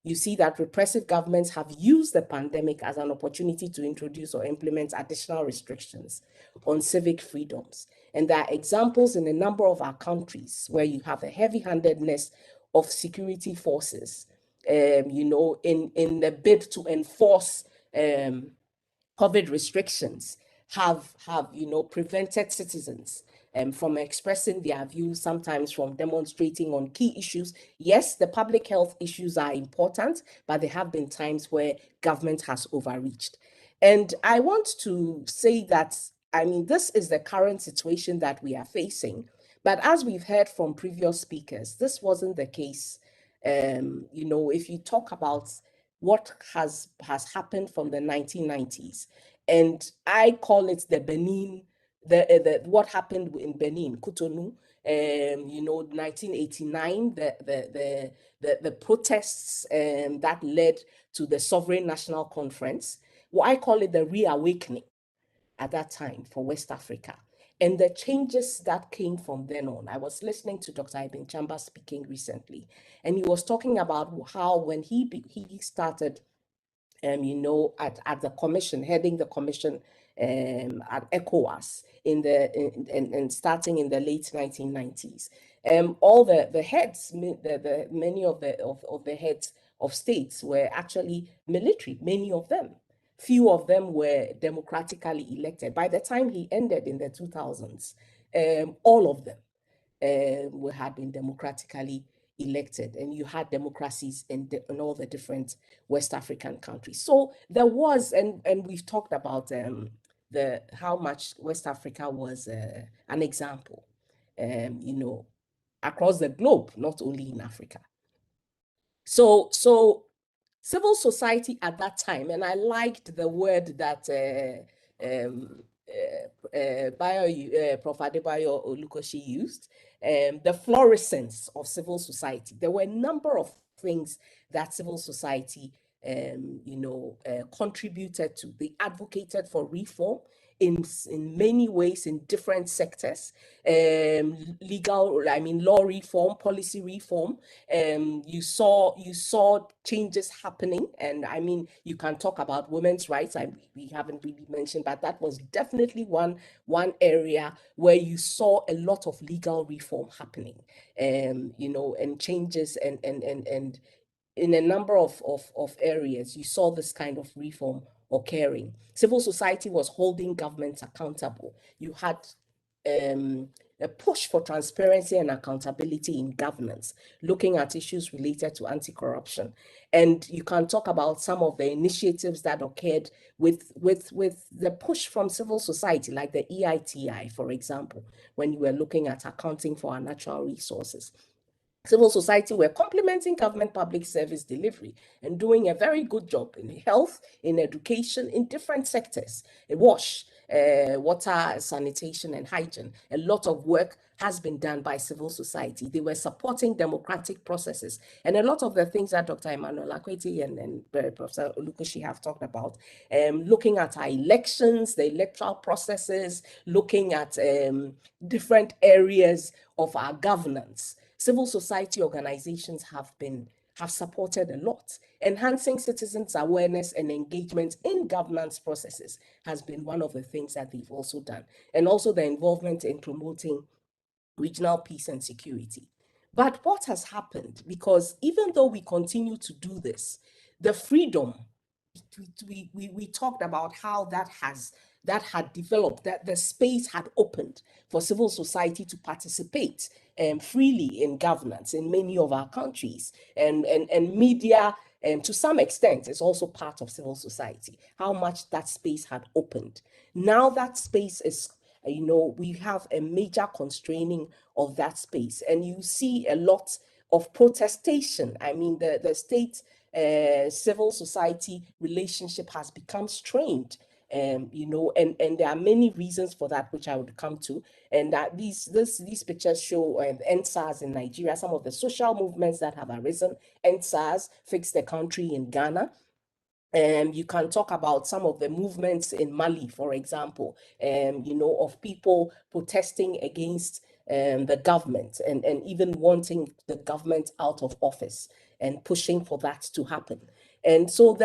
you see that repressive governments have used the pandemic as an opportunity to introduce or implement additional restrictions on civic freedoms. And there are examples in a number of our countries where you have a heavy-handedness of security forces, you know, in the bid to enforce COVID restrictions have you know, prevented citizens from expressing their views, sometimes from demonstrating on key issues. Yes, the public health issues are important, but there have been times where government has overreached. And I want to say that, I mean, this is the current situation that we are facing. But as we've heard from previous speakers, this wasn't the case. You know, if you talk about what has happened from the 1990s, and I call it the Benin, what happened in Benin, Cotonou, You know, 1989, the protests that led to the Sovereign National Conference. Well, I call it the reawakening at that time for West Africa. And the changes that came from then on. I was listening to Dr. Ibn Chamba speaking recently, and he was talking about how when he started, you know, at the commission, heading the commission at ECOWAS and starting in the late 1990s. All the heads, many of the heads of states were actually military, many of them. Few of them were democratically elected. By the time he ended in the 2000s, all of them had been democratically elected, and you had democracies in all the different West African countries. So there was, and we've talked about how much West Africa was an example, you know, across the globe, not only in Africa. So civil society at that time, and I liked the word that Prof. Adebayo Olukoshi used, the fluorescence of civil society. There were a number of things that civil society, you know, contributed to. They advocated for reform in many ways in different sectors, law reform, policy reform. You saw changes happening, and I mean, you can talk about women's rights. We haven't really mentioned, but that was definitely one area where you saw a lot of legal reform happening, you know, and changes and in a number of areas, you saw this kind of reform occurring. Civil society was holding governments accountable. You had a push for transparency and accountability in governance, looking at issues related to anti-corruption. And you can talk about some of the initiatives that occurred with the push from civil society, like the EITI, for example, when you were looking at accounting for our natural resources. Civil society were complementing government public service delivery and doing a very good job in health, in education, in different sectors. Water, sanitation, and hygiene. A lot of work has been done by civil society. They were supporting democratic processes. And a lot of the things that Dr. Emmanuel, Akwete, and Professor Olukoshi have talked about, looking at our elections, the electoral processes, looking at different areas of our governance. Civil society organizations have supported a lot. Enhancing citizens' awareness and engagement in governance processes has been one of the things that they've also done. And also the involvement in promoting regional peace and security. But what has happened, because even though we continue to do this, the freedom, we talked about how that had developed, that the space had opened for civil society to participate freely in governance in many of our countries, and media, to some extent, is also part of civil society, how much that space had opened. Now that space is, you know, we have a major constraining of that space, and you see a lot of protestation. I mean, the state civil society relationship has become strained. You know, and there are many reasons for that, which I would come to. And that these pictures show EndSARS in Nigeria, some of the social movements that have arisen. EndSARS, Fix the Country in Ghana. You can talk about some of the movements in Mali, for example, you know, of people protesting against the government and even wanting the government out of office and pushing for that to happen. And so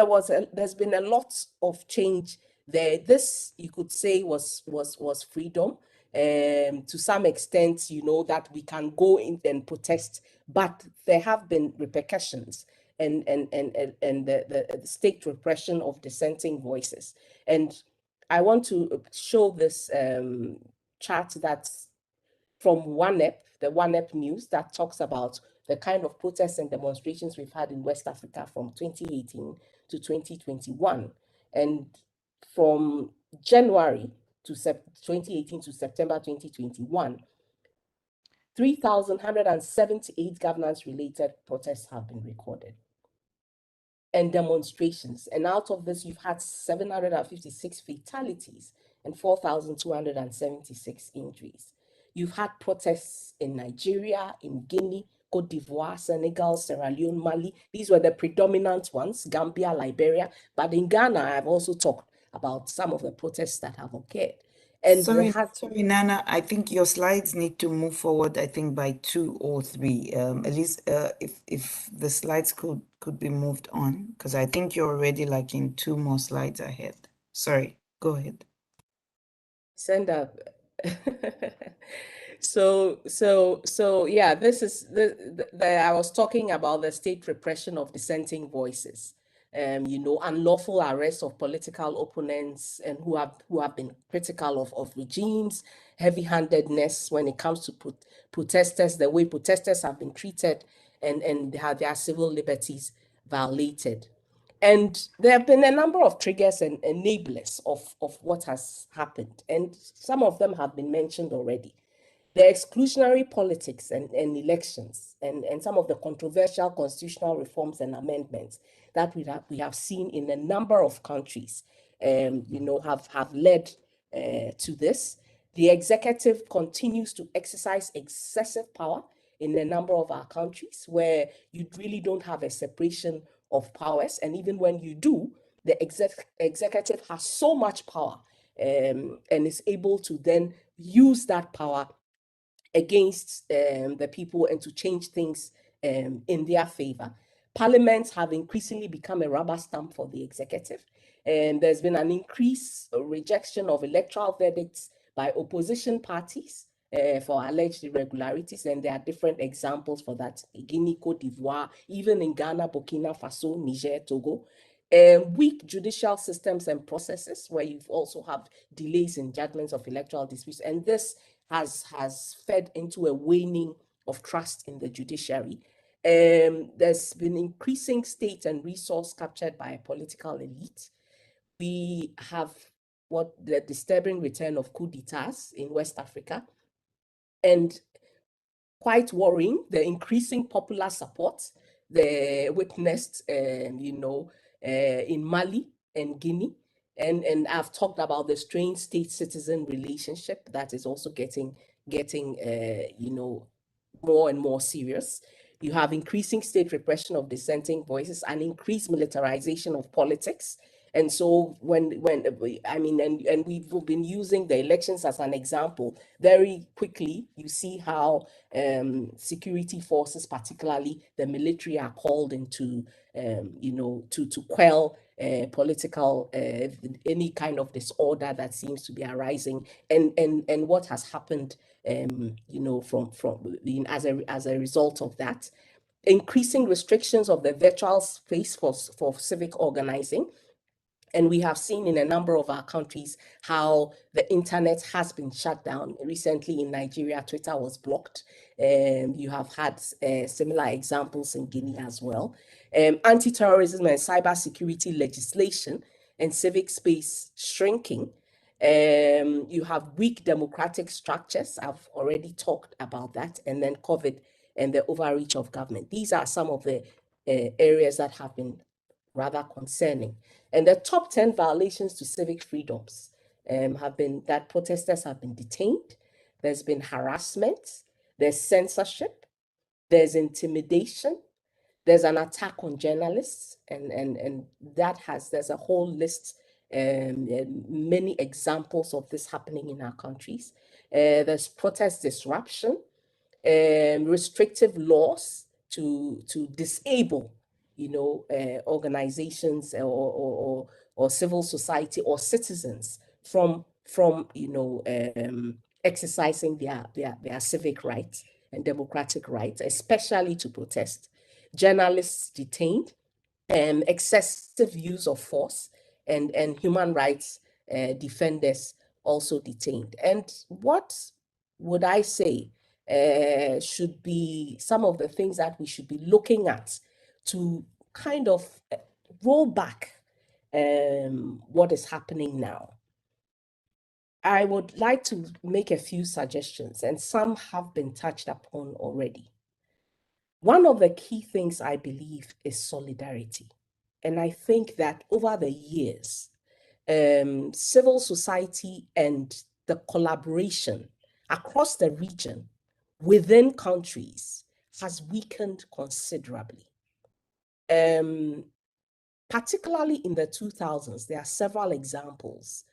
there's been a lot of change there. This, you could say, was freedom. To some extent, you know, that we can go in and protest, but there have been repercussions and the state repression of dissenting voices. And I want to show this chart that's from WANEP, the WANEP news, that talks about the kind of protests and demonstrations we've had in West Africa from 2018 to 2021. And from January to 2018 to September 2021, 3,178 governance-related protests have been recorded and demonstrations. And out of this, you've had 756 fatalities and 4,276 injuries. You've had protests in Nigeria, in Guinea, Cote d'Ivoire, Senegal, Sierra Leone, Mali. These were the predominant ones, Gambia, Liberia. But in Ghana, I've also talked about some of the protests that have occurred. And sorry, Nana, I think your slides need to move forward, I think by 2 or 3. At least if the slides could be moved on, because I think you're already like in 2 more slides ahead. Sorry, go ahead. Send up. So yeah, this is I was talking about the state repression of dissenting voices. Unlawful arrest of political opponents and who have been critical of regimes, heavy-handedness when it comes to protesters, the way protesters have been treated, and how their civil liberties violated. And there have been a number of triggers and enablers of what has happened, and some of them have been mentioned already. The exclusionary politics and elections and some of the controversial constitutional reforms and amendments that we have seen in a number of countries, have led to this. The executive continues to exercise excessive power in a number of our countries where you really don't have a separation of powers. And even when you do, the executive has so much power and is able to then use that power against the people and to change things in their favor. Parliaments have increasingly become a rubber stamp for the executive. And there's been an increased rejection of electoral verdicts by opposition parties for alleged irregularities. And there are different examples for that. Guinea, Cote d'Ivoire, even in Ghana, Burkina Faso, Niger, Togo. Weak judicial systems and processes where you've also have delays in judgments of electoral disputes. And this has fed into a waning of trust in the judiciary. There's been increasing state and resource captured by a political elite. We have the disturbing return of coup d'etats in West Africa, and quite worrying, the increasing popular support they witnessed, in Mali and Guinea. And I've talked about the strained state-citizen relationship that is also getting more and more serious. You have increasing state repression of dissenting voices and increased militarization of politics. And so we've been using the elections as an example. Very quickly, you see how security forces, particularly the military, are called into, to quell political, any kind of disorder that seems to be arising, and what has happened, as a result of that. Increasing restrictions of the virtual space for civic organizing. And we have seen in a number of our countries how the internet has been shut down. Recently in Nigeria, Twitter was blocked. You have had similar examples in Guinea as well. Anti-terrorism and cybersecurity legislation and civic space shrinking. You have weak democratic structures. I've already talked about that. And then COVID and the overreach of government. These are some of the areas that have been rather concerning. And the top 10 violations to civic freedoms have been that protesters have been detained, there's been harassment, there's censorship, there's intimidation, there's an attack on journalists, and there's a whole list, many examples of this happening in our countries. There's protest disruption, restrictive laws to disable organizations or civil society or citizens from exercising their civic rights and democratic rights, especially to protest. Journalists detained, excessive use of force, and human rights defenders also detained. And what would I say should be some of the things that we should be looking at to kind of roll back what is happening now? I would like to make a few suggestions, and some have been touched upon already. One of the key things I believe is solidarity. And I think that over the years, civil society and the collaboration across the region, within countries, has weakened considerably. Particularly in the 2000s, there are several examples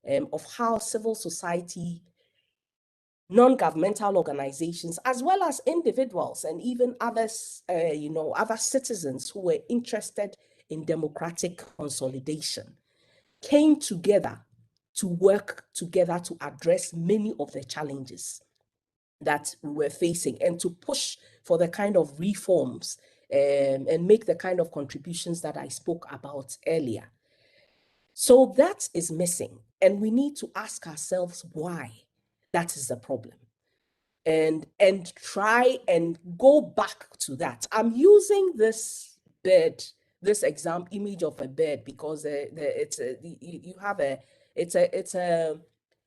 of how civil society, non-governmental organizations, as well as individuals and even others, other citizens who were interested in democratic consolidation, came together to work together to address many of the challenges that we were facing and to push for the kind of reforms and make the kind of contributions that I spoke about earlier. So that is missing, and we need to ask ourselves why that is the problem, and try and go back to that. I'm using this bird, this example image of a bird, because you have an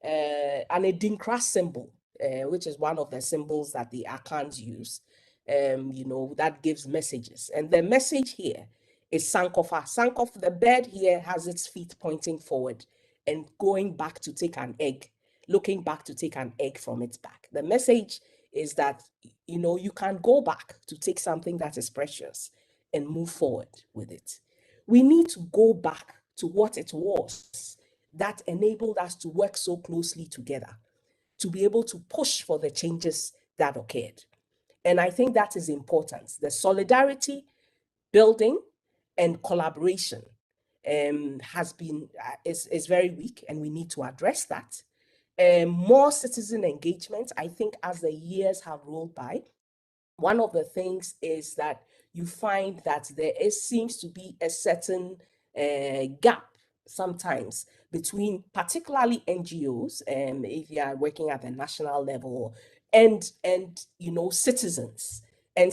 Adinkra symbol, which is one of the symbols that the Akans use, that gives messages. And the message here is Sankofa. Sankofa, the bird here has its feet pointing forward and going back to take an egg, looking back to take an egg from its back. The message is that, you can go back to take something that is precious and move forward with it. We need to go back to what it was that enabled us to work so closely together, to be able to push for the changes that occurred. And I think that is important. The solidarity building and collaboration is very weak, and we need to address that. More citizen engagement. I think as the years have rolled by, one of the things is that you find that there seems to be a certain gap sometimes between particularly NGOs, if you are working at the national level, and citizens. And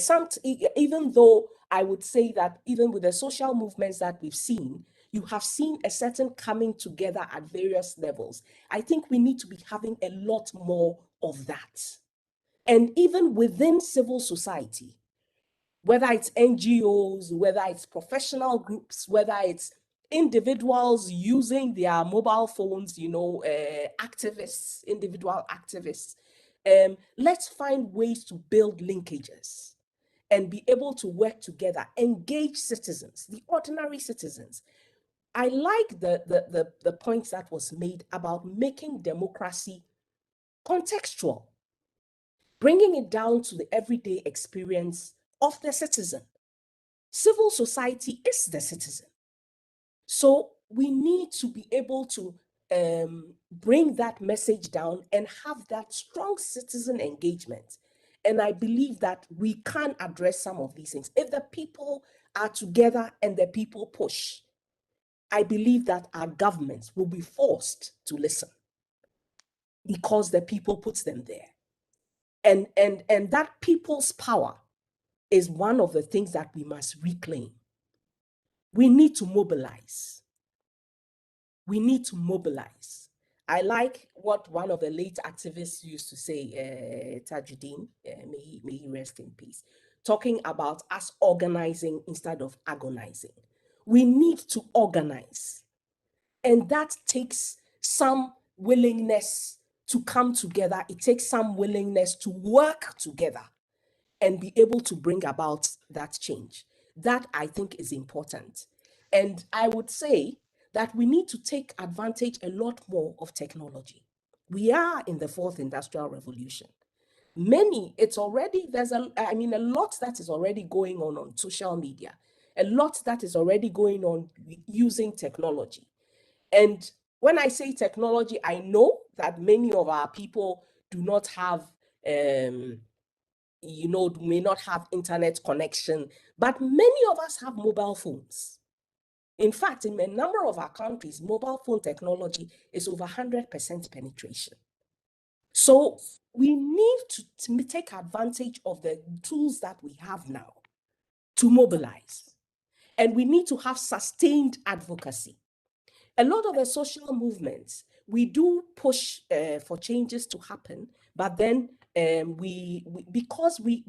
even though I would say that even with the social movements that we've seen, you have seen a certain coming together at various levels. I think we need to be having a lot more of that. And even within civil society, whether it's NGOs, whether it's professional groups, whether it's individuals using their mobile phones, activists, individual activists, let's find ways to build linkages and be able to work together, engage citizens, the ordinary citizens. I like the point that was made about making democracy contextual, bringing it down to the everyday experience of the citizen. Civil society is the citizen. So we need to be able to bring that message down and have that strong citizen engagement. And I believe that we can address some of these things. If the people are together and the people push, I believe that our governments will be forced to listen because the people puts them there. And that people's power is one of the things that we must reclaim. We need to mobilize. We need to mobilize. I like what one of the late activists used to say, Tajudeen, may he rest in peace, talking about us organizing instead of agonizing. We need to organize. And that takes some willingness to come together. It takes some willingness to work together and be able to bring about that change. That, I think, is important. And I would say that we need to take advantage a lot more of technology. We are in the fourth industrial revolution. There's a lot that is already going on social media, a lot that is already going on using technology. And when I say technology, I know that many of our people do not have may not have internet connection, but many of us have mobile phones. In fact, in a number of our countries, mobile phone technology is over 100% penetration. So we need to take advantage of the tools that we have now to mobilize. And we need to have sustained advocacy. A lot of the social movements, we do push for changes to happen, but then because we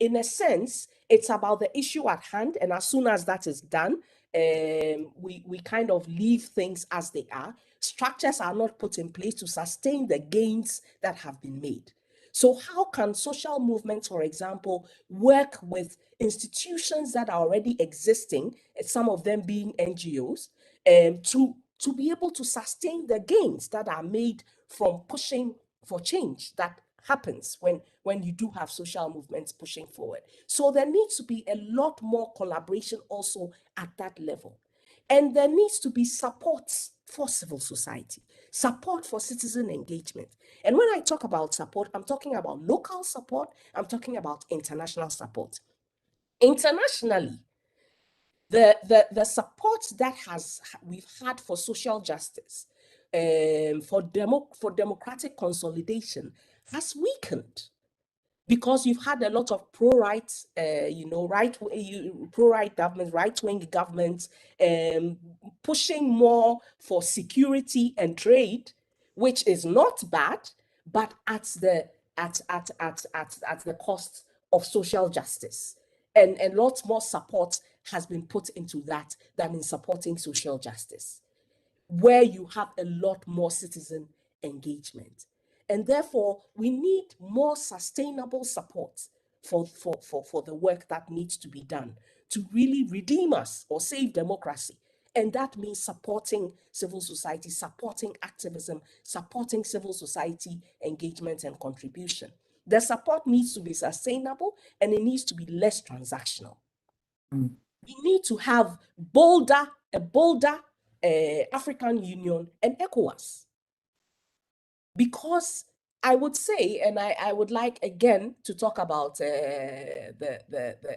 in a sense, it's about the issue at hand, and as soon as that is done, we kind of leave things as they are. Structures are not put in place to sustain the gains that have been made. So how can social movements, for example, work with institutions that are already existing, some of them being NGOs, to be able to sustain the gains that are made from pushing for change that happens when you do have social movements pushing forward. So there needs to be a lot more collaboration also at that level. And there needs to be support for civil society, support for citizen engagement. And when I talk about support, I'm talking about local support, I'm talking about international support. Internationally, the support that we've had for social justice, for democratic consolidation has weakened, because you've had a lot of pro-right, pro-right governments, right-wing governments, pushing more for security and trade, which is not bad, but at the cost of social justice. And a lot more support has been put into that than in supporting social justice, where you have a lot more citizen engagement. And therefore, we need more sustainable support for the work that needs to be done to really redeem us or save democracy. And that means supporting civil society, supporting activism, supporting civil society engagement and contribution. The support needs to be sustainable, and it needs to be less transactional. We need to have a bolder African Union and ECOWAS. Because I would say, and I would like again to talk about the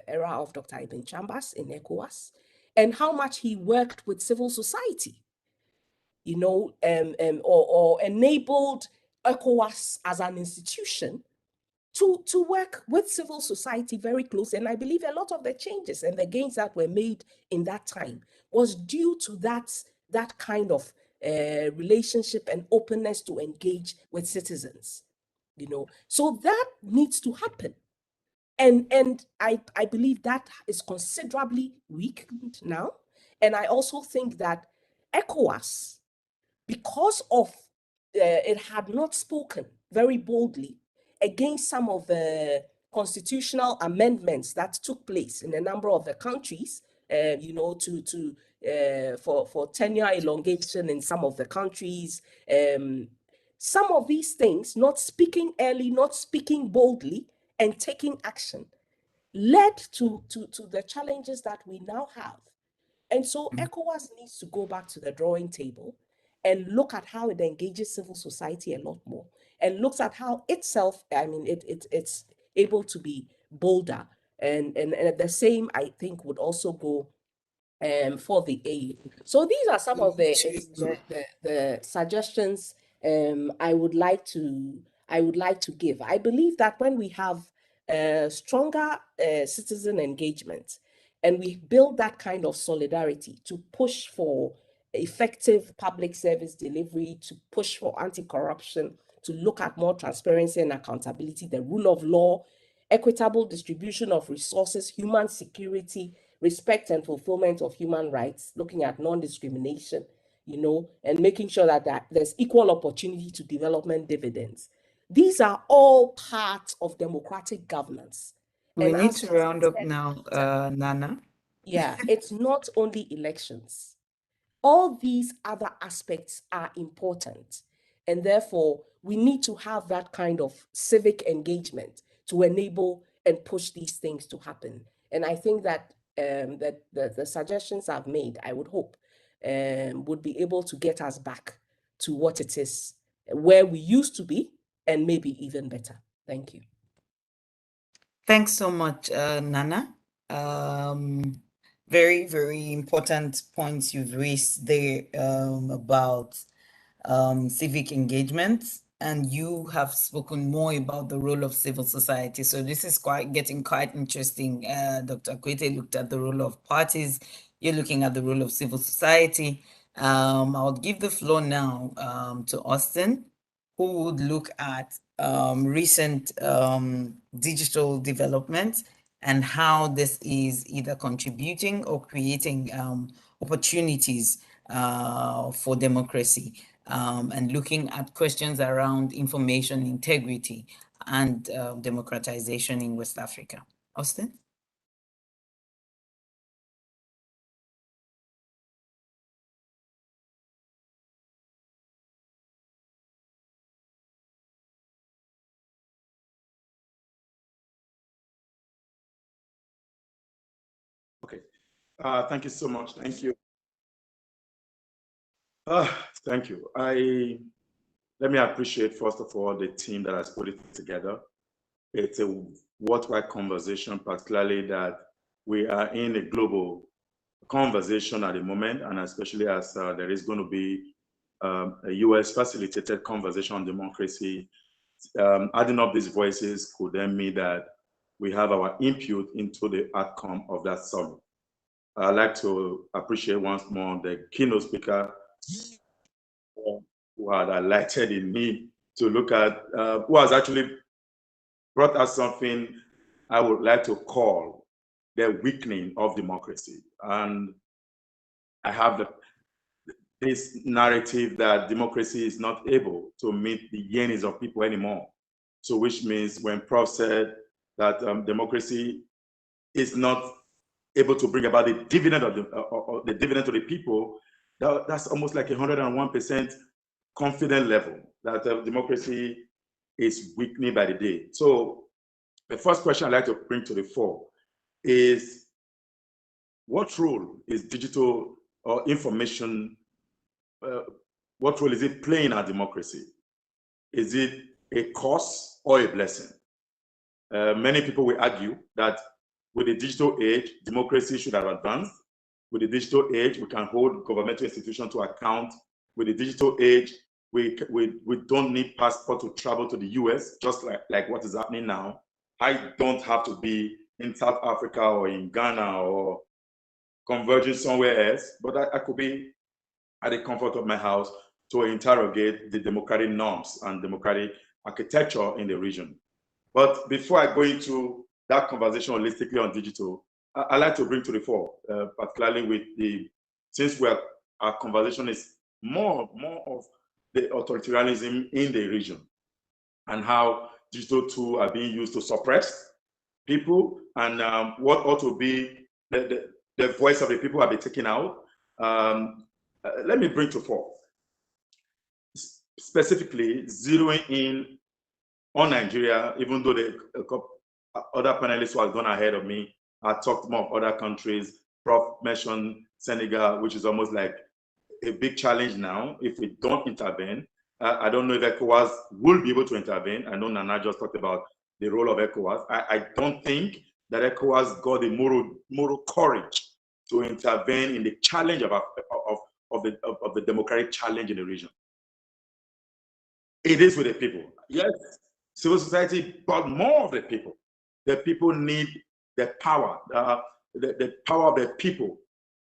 era of Dr. Ibn Chambers in ECOWAS and how much he worked with civil society, or enabled ECOWAS as an institution to work with civil society very closely. And I believe a lot of the changes and the gains that were made in that time was due to that kind of relationship and openness to engage with citizens, So that needs to happen. And I believe that is considerably weakened now. And I also think that ECOWAS, because of it had not spoken very boldly against some of the constitutional amendments that took place in a number of the countries, for tenure elongation in some of the countries. Some of these things, not speaking early, not speaking boldly, and taking action, led to the challenges that we now have. And so ECOWAS needs to go back to the drawing table and look at how it engages civil society a lot more, and looks at how itself, it's able to be bolder. And the same, I think, would also go for the AU. So these are some of the suggestions I would like to give. I believe that when we have stronger citizen engagement, and we build that kind of solidarity to push for effective public service delivery, to push for anti-corruption, to look at more transparency and accountability, the rule of law, equitable distribution of resources, human security, respect and fulfillment of human rights, looking at non-discrimination, and making sure that there's equal opportunity to development dividends. These are all parts of democratic governance. We need to round up now, Nana. Yeah, it's not only elections. All these other aspects are important. And therefore, we need to have that kind of civic engagement to enable and push these things to happen. And I think that the suggestions I've made, I would hope, would be able to get us back to what it is, where we used to be, and maybe even better. Thank you. Thanks so much, Nana. Very, very important points you've raised there about civic engagement, and you have spoken more about the role of civil society. So this is getting quite interesting. Dr. Akwete looked at the role of parties. You're looking at the role of civil society. I'll give the floor now to Austin, who would look at recent digital developments and how this is either contributing or creating opportunities for democracy, and looking at questions around information integrity and democratization in West Africa. Austin? Okay. Thank you so much. Thank you. Thank you. Let me appreciate, first of all, the team that has put it together. It's a worthwhile conversation, particularly that we are in a global conversation at the moment, and especially as there is going to be a US facilitated conversation on democracy. Adding up these voices could then mean that we have our input into the outcome of that summit. I'd like to appreciate once more the keynote speaker who had highlighted in me to look at, who has actually brought us something I would like to call the weakening of democracy. And I have this narrative that democracy is not able to meet the yearnings of people anymore. So which means when Prof said that democracy is not able to bring about the dividend of the dividend to the people, that's almost like 101% confident level that democracy is weakening by the day. So the first question I'd like to bring to the fore is, what role is digital or information, what role is it playing in our democracy? Is it a curse or a blessing? Many people will argue that with the digital age, democracy should have advanced. With the digital age, we can hold governmental institutions to account. With the digital age, we don't need passport to travel to the US, just like what is happening now. I don't have to be in South Africa or in Ghana or converging somewhere else, but I could be at the comfort of my house to interrogate the democratic norms and democratic architecture in the region. But before I go into that conversation holistically on digital, I like to bring to the fore, particularly with since our conversation is more of the authoritarianism in the region and how digital tools are being used to suppress people, and what ought to be the voice of the people have been taken out. Let me bring to fore, specifically zeroing in on Nigeria, even though the other panelists who have gone ahead of me have talked more of other countries. Prof mentioned Senegal, which is almost like a big challenge now if we don't intervene. I don't know if ECOWAS will be able to intervene. I know Nana just talked about the role of ECOWAS. I don't think that ECOWAS got the moral courage to intervene in the challenge of the democratic challenge in the region. It is with the people. Yes, civil society, but more of the people. The people need the power. The power of the people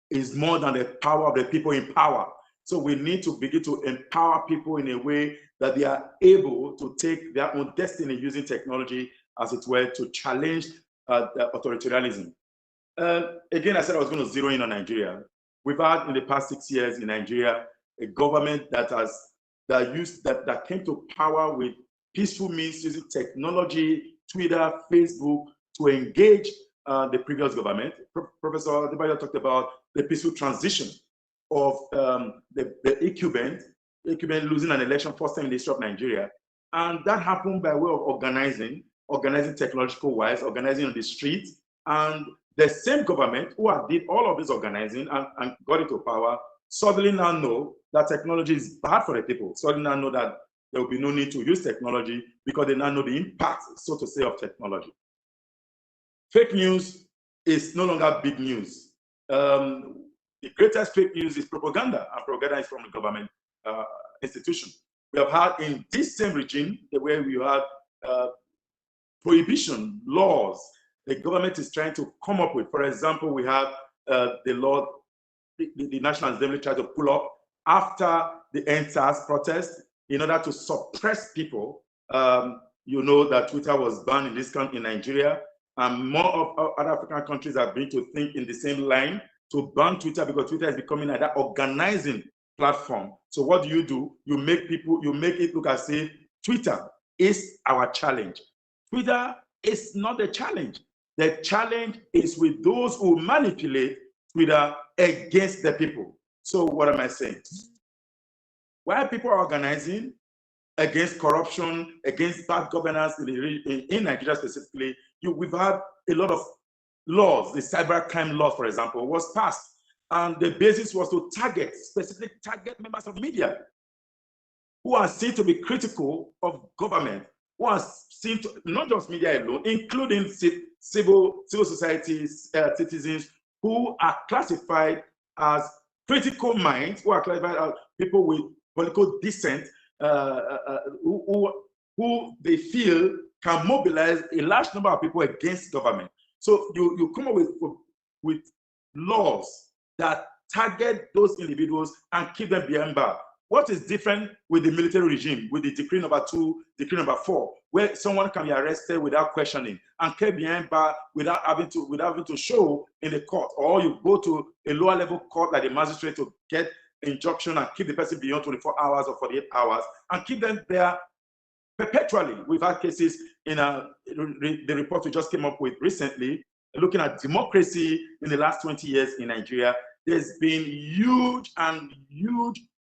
is more than the power of the people in power. So we need to begin to empower people in a way that they are able to take their own destiny using technology, as it were, to challenge the authoritarianism. Again, I said I was going to zero in on Nigeria. We've had in the past 6 years in Nigeria a government that came to power with peaceful means, using technology, Twitter, Facebook, to engage the previous government. Professor Adebayo talked about the peaceful transition of the incumbent losing an election first time in the history of Nigeria. And that happened by way of organizing technological wise, organizing on the streets. And the same government who had did all of this organizing and got into power suddenly now know that technology is bad for the people. Suddenly now know that there will be no need to use technology because they now know the impact, so to say, of technology. Fake news is no longer big news. The greatest fake news is propaganda, and propaganda is from the government institution. We have had in this same regime, the way we have prohibition laws the government is trying to come up with. For example, we have the law the National Assembly tried to pull up after the NSAS protest in order to suppress people. You know that Twitter was banned in Nigeria. and more of other African countries are beginning to think in the same line to ban Twitter, because Twitter is becoming that organizing platform. So what do? You make it look as if Twitter is our challenge. Twitter is not the challenge. The challenge is with those who manipulate Twitter against the people. So what am I saying? While people are organizing against corruption, against bad governance in Nigeria specifically, we've had a lot of laws. The cybercrime law, for example, was passed. And the basis was to specifically target members of media who are seen to be critical of government, who are seen to, not just media alone, including civil society citizens who are classified as critical minds, who are classified as people with political dissent, who they feel can mobilize a large number of people against government. So you come up with laws that target those individuals and keep them behind bars. What is different with the military regime, with the decree number 2, decree number 4, where someone can be arrested without questioning and kept behind bar without having to show in the court, or you go to a lower level court like the magistrate to get injunction and keep the person beyond 24 hours or 48 hours and keep them there perpetually. We've had cases in the report we just came up with recently, looking at democracy in the last 20 years in Nigeria. There's been huge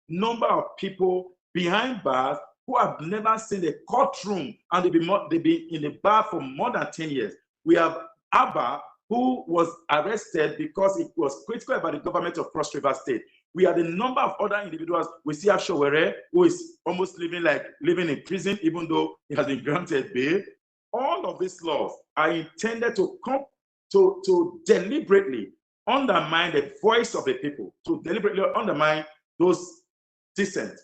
number of people behind bars who have never seen a courtroom, and they've been in the bar for more than 10 years. We have Abba, who was arrested because it was critical about the government of Cross River State. We have a number of other individuals. We see Ashowere, who is almost living in prison, even though he has been granted bail. All of these laws are intended to come to deliberately undermine the voice of the people, to deliberately undermine those dissent.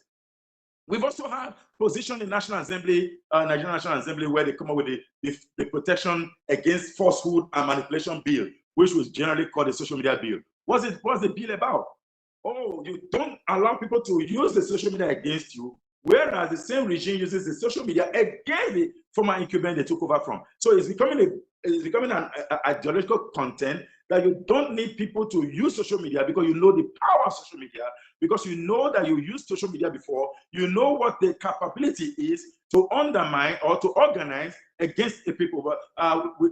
We've also had position in National Assembly, Nigerian National Assembly, where they come up with the Protection Against Falsehood and Manipulation Bill, which was generally called the Social Media Bill. What's the bill about? Oh, you don't allow people to use the social media against you, whereas the same regime uses the social media against the former incumbent they took over from. So it's becoming an ideological content that you don't need people to use social media, because you know the power of social media, because you know that you used social media before, you know what the capability is to undermine or to organize against the people. But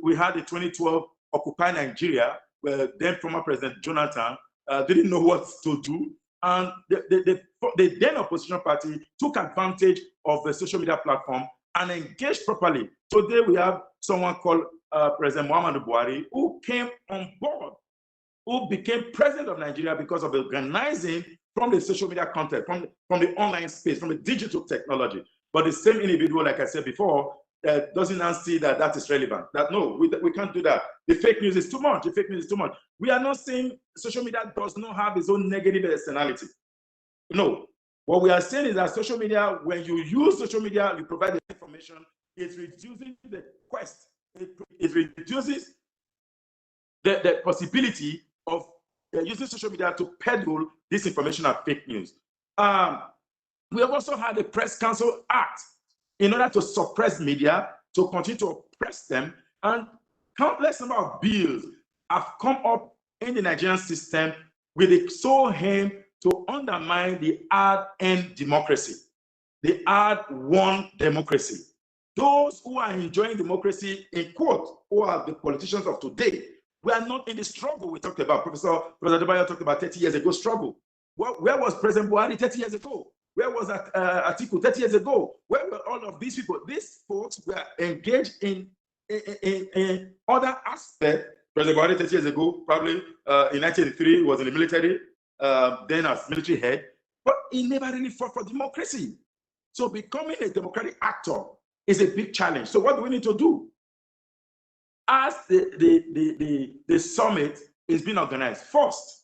we had the 2012 Occupy Nigeria, where then former President Jonathan didn't know what to do. And the then opposition party took advantage of the social media platform and engaged properly. Today we have someone called President Muhammadu Buhari, who came on board, who became president of Nigeria because of organizing from the social media content, from the online space, from the digital technology. But the same individual, like I said before, doesn't now see that is relevant. That no, we can't do that. The fake news is too much. The fake news is too much. We are not saying social media does not have its own negative externality. No. What we are saying is that social media, when you use social media, you provide the information, it reduces the quest. It reduces the possibility of using social media to peddle disinformation and fake news. We have also had the Press Council Act in order to suppress media, to continue to oppress them, and countless number of bills have come up in the Nigerian system with the sole aim to undermine the hard-earned democracy, the hard-won democracy. Those who are enjoying democracy, in quote, who are the politicians of today, we are not in the struggle we talked about. Professor Adebayo talked about 30 years ago struggle. Where was President Buhari 30 years ago? Where was Atiku 30 years ago? Where were all of these people? These folks were engaged in other aspects. President Buhari 30 years ago, probably in 1983, was in the military, then as military head, but he never really fought for democracy. So becoming a democratic actor is a big challenge. So what do we need to do? As the summit is being organized, first,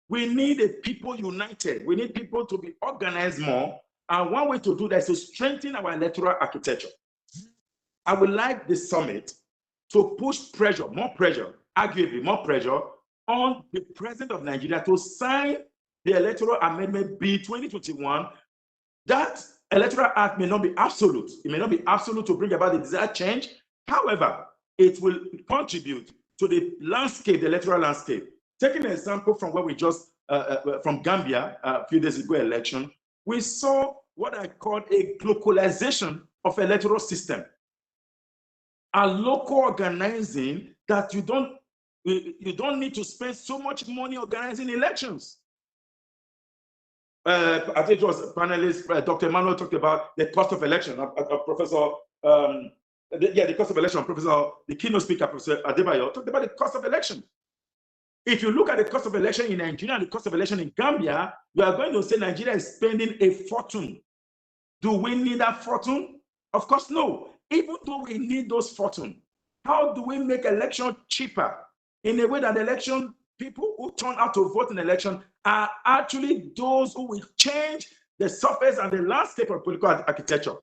we need the people united. We need people to be organized more. And one way to do that is to strengthen our electoral architecture. I would like the summit to push pressure, arguably more pressure, on the president of Nigeria to sign the Electoral Amendment Bill 2021. That electoral act may not be absolute. It may not be absolute to bring about the desired change. However, it will contribute to the landscape, the electoral landscape. Taking an example from what we just, from Gambia, a few days ago election, we saw what I call a localization of electoral system. A local organizing that you don't need to spend so much money organizing elections. I think it was panelist, Dr. Emmanuel talked about the cost of election, Professor, the cost of election, the keynote speaker, Professor Adebayo, talked about the cost of election. If you look at the cost of election in Nigeria and the cost of election in Gambia, you are going to say Nigeria is spending a fortune. Do we need that fortune? Of course, no. Even though we need those fortune, how do we make election cheaper in a way that election people who turn out to vote in election are actually those who will change the surface and the landscape of political architecture?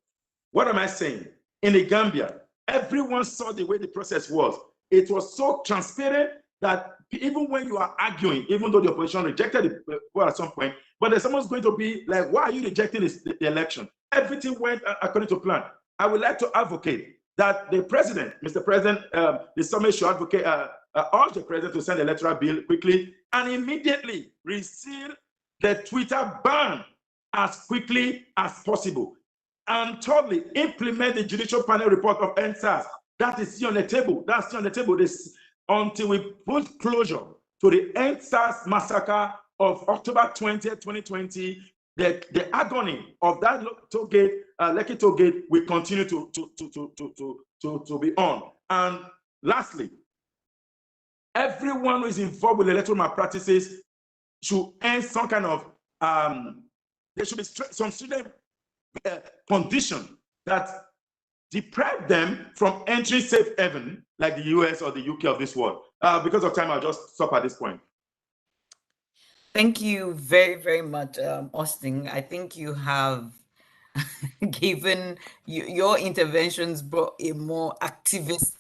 What am I saying? In the Gambia, everyone saw the way the process was. It was so transparent that even when you are arguing, even though the opposition rejected it well, at some point, but there's someone's going to be like, why are you rejecting the election? Everything went according to plan. I would like to advocate that the president, Mr. President, the summit should advocate, urge the president to send the electoral bill quickly and immediately reseal the Twitter ban as quickly as possible. And thirdly, implement the judicial panel report of NSAS. That is still on the table. That's still on the table until we put closure to the NSAS massacre of October 20th, 2020. The agony of that toll gate, Lekki toll gate, will continue to be on. And lastly, everyone who is involved with electoral malpractices should earn some kind of there should be some student condition that deprive them from entering safe haven like the US or the UK of this world. Because of time, I'll just stop at this point. Thank you very, very much, Austin. I think you have given your interventions brought a more activist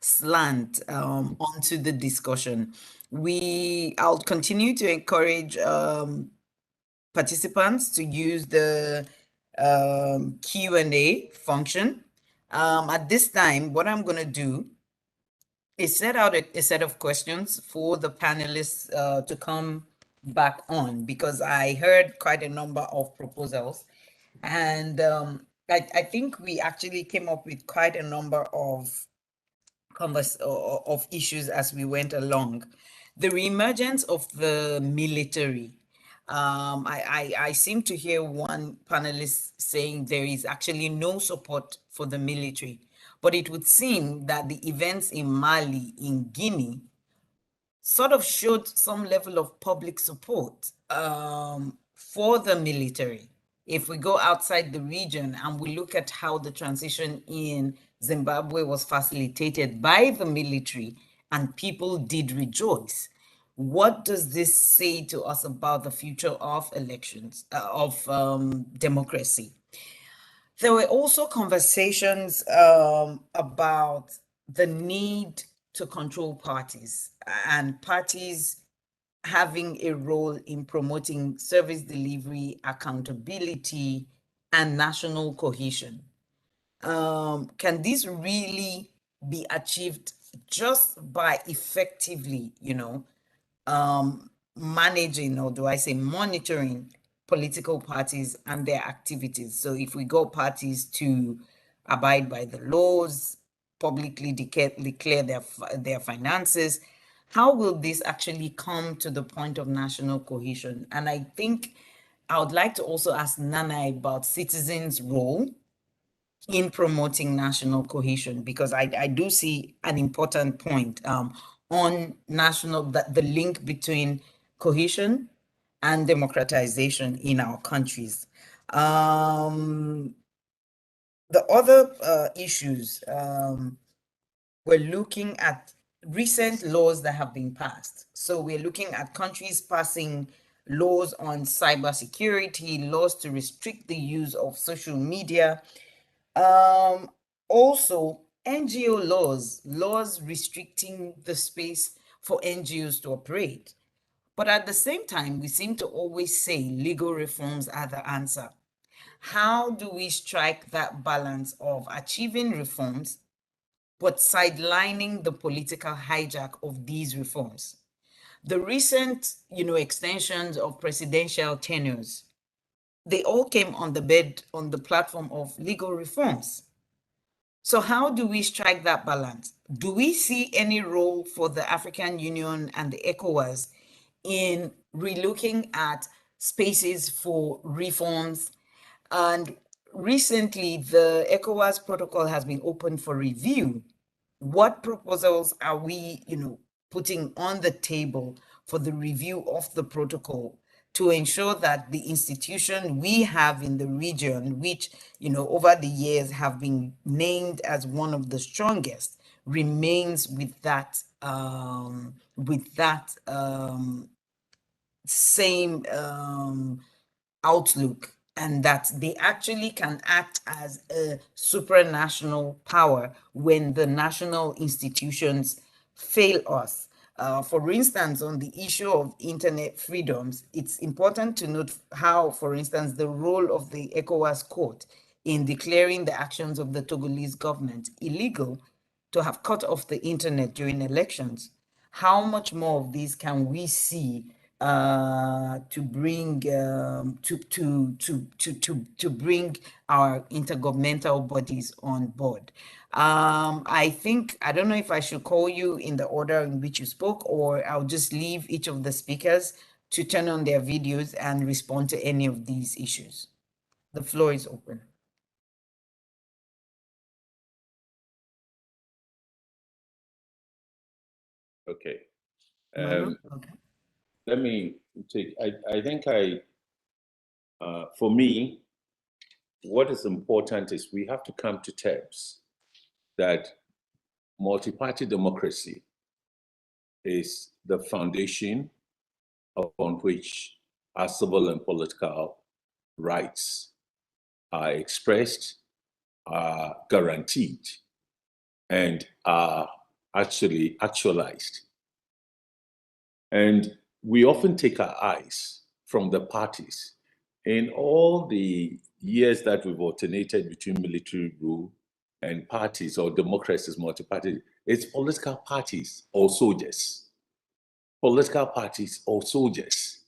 slant onto the discussion. I'll continue to encourage participants to use the Q&A function. At this time, what I'm going to do is set out a set of questions for the panelists to come back on, because I heard quite a number of proposals, and I think we actually came up with quite a number of issues as we went along. The reemergence of the military. I seem to hear one panelist saying there is actually no support for the military, but it would seem that the events in Mali, in Guinea, sort of showed some level of public support for the military. If we go outside the region and we look at how the transition in Zimbabwe was facilitated by the military and people did rejoice, what does this say to us about the future of elections, of democracy? There were also conversations about the need to control parties and parties having a role in promoting service delivery, accountability, and national cohesion. Can this really be achieved just by effectively, managing, or do I say monitoring, political parties and their activities? So if we got parties to abide by the laws, publicly declare their finances, how will this actually come to the point of national cohesion? And I think I would like to also ask Nana about citizens' role in promoting national cohesion, because I do see an important point on the link between cohesion and democratization in our countries. The other issues, we're looking at recent laws that have been passed. So we're looking at countries passing laws on cybersecurity, laws to restrict the use of social media. Also, NGO laws restricting the space for NGOs to operate. But at the same time, we seem to always say legal reforms are the answer. How do we strike that balance of achieving reforms but sidelining the political hijack of these reforms. The recent, extensions of presidential tenures, they all came on the platform of legal reforms. So how do we strike that balance? Do we see any role for the African Union and the ECOWAS in relooking at spaces for reforms? And recently, the ECOWAS Protocol has been open for review. What proposals are we, putting on the table for the review of the protocol to ensure that the institution we have in the region, which, over the years have been named as one of the strongest, remains with that same outlook, and that they actually can act as a supranational power when the national institutions fail us. For instance, on the issue of internet freedoms, it's important to note how, for instance, the role of the ECOWAS court in declaring the actions of the Togolese government illegal to have cut off the internet during elections. How much more of these can we see to bring to bring our intergovernmental bodies on board? I think, I don't know if I should call you in the order in which you spoke, or I'll just leave each of the speakers to turn on their videos and respond to any of these issues. The floor is open. Okay. Okay. Let me take, I think for me, what is important is we have to come to terms that multi-party democracy is the foundation upon which our civil and political rights are expressed, are guaranteed, and are actually actualized. And we often take our eyes from the parties. In all the years that we've alternated between military rule and parties or democracies, multi-party, it's political parties or soldiers. Political parties or soldiers.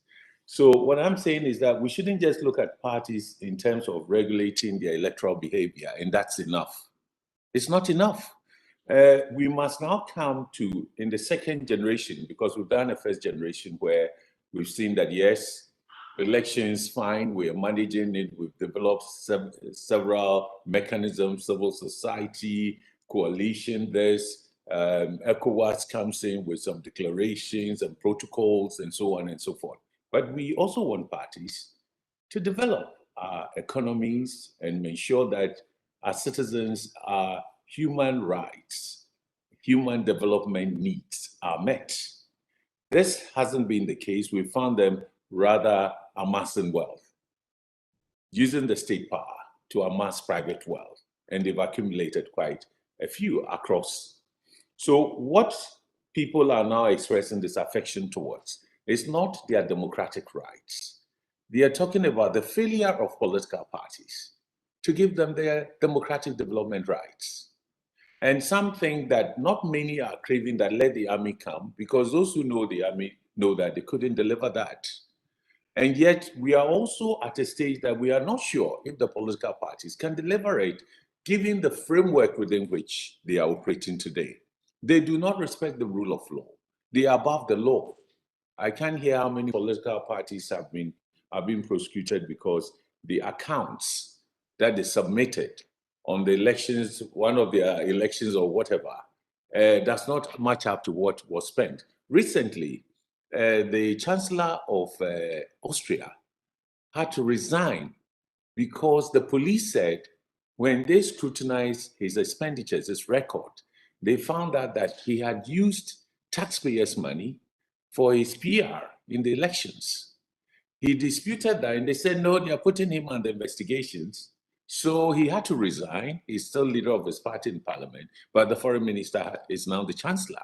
So what I'm saying is that we shouldn't just look at parties in terms of regulating their electoral behavior, and that's enough. It's not enough. We must now come to, in the second generation, because we've done a first generation where we've seen that, yes, elections, fine, we're managing it, we've developed several mechanisms, civil society, coalition, ECOWAS comes in with some declarations and protocols and so on and so forth. But we also want parties to develop our economies and ensure that our citizens' human rights, human development needs are met. This hasn't been the case. We found them rather amassing wealth, using the state power to amass private wealth, and they've accumulated quite a few across. So what people are now expressing disaffection towards is not their democratic rights. They are talking about the failure of political parties to give them their democratic development rights. And something that not many are craving, that let the army come, because those who know the army know that they couldn't deliver that. And yet we are also at a stage that we are not sure if the political parties can deliver it, given the framework within which they are operating today. They do not respect the rule of law. They are above the law. I can't hear how many political parties have been prosecuted because the accounts that they submitted on the elections, one of their elections or whatever, does not match up to what was spent. Recently, the Chancellor of Austria had to resign because the police said when they scrutinized his expenditures, his record, they found out that he had used taxpayers' money for his PR in the elections. He disputed that, and they said, no, they are putting him under investigations. So he had to resign. He's still leader of his party in parliament, but the foreign minister is now the chancellor.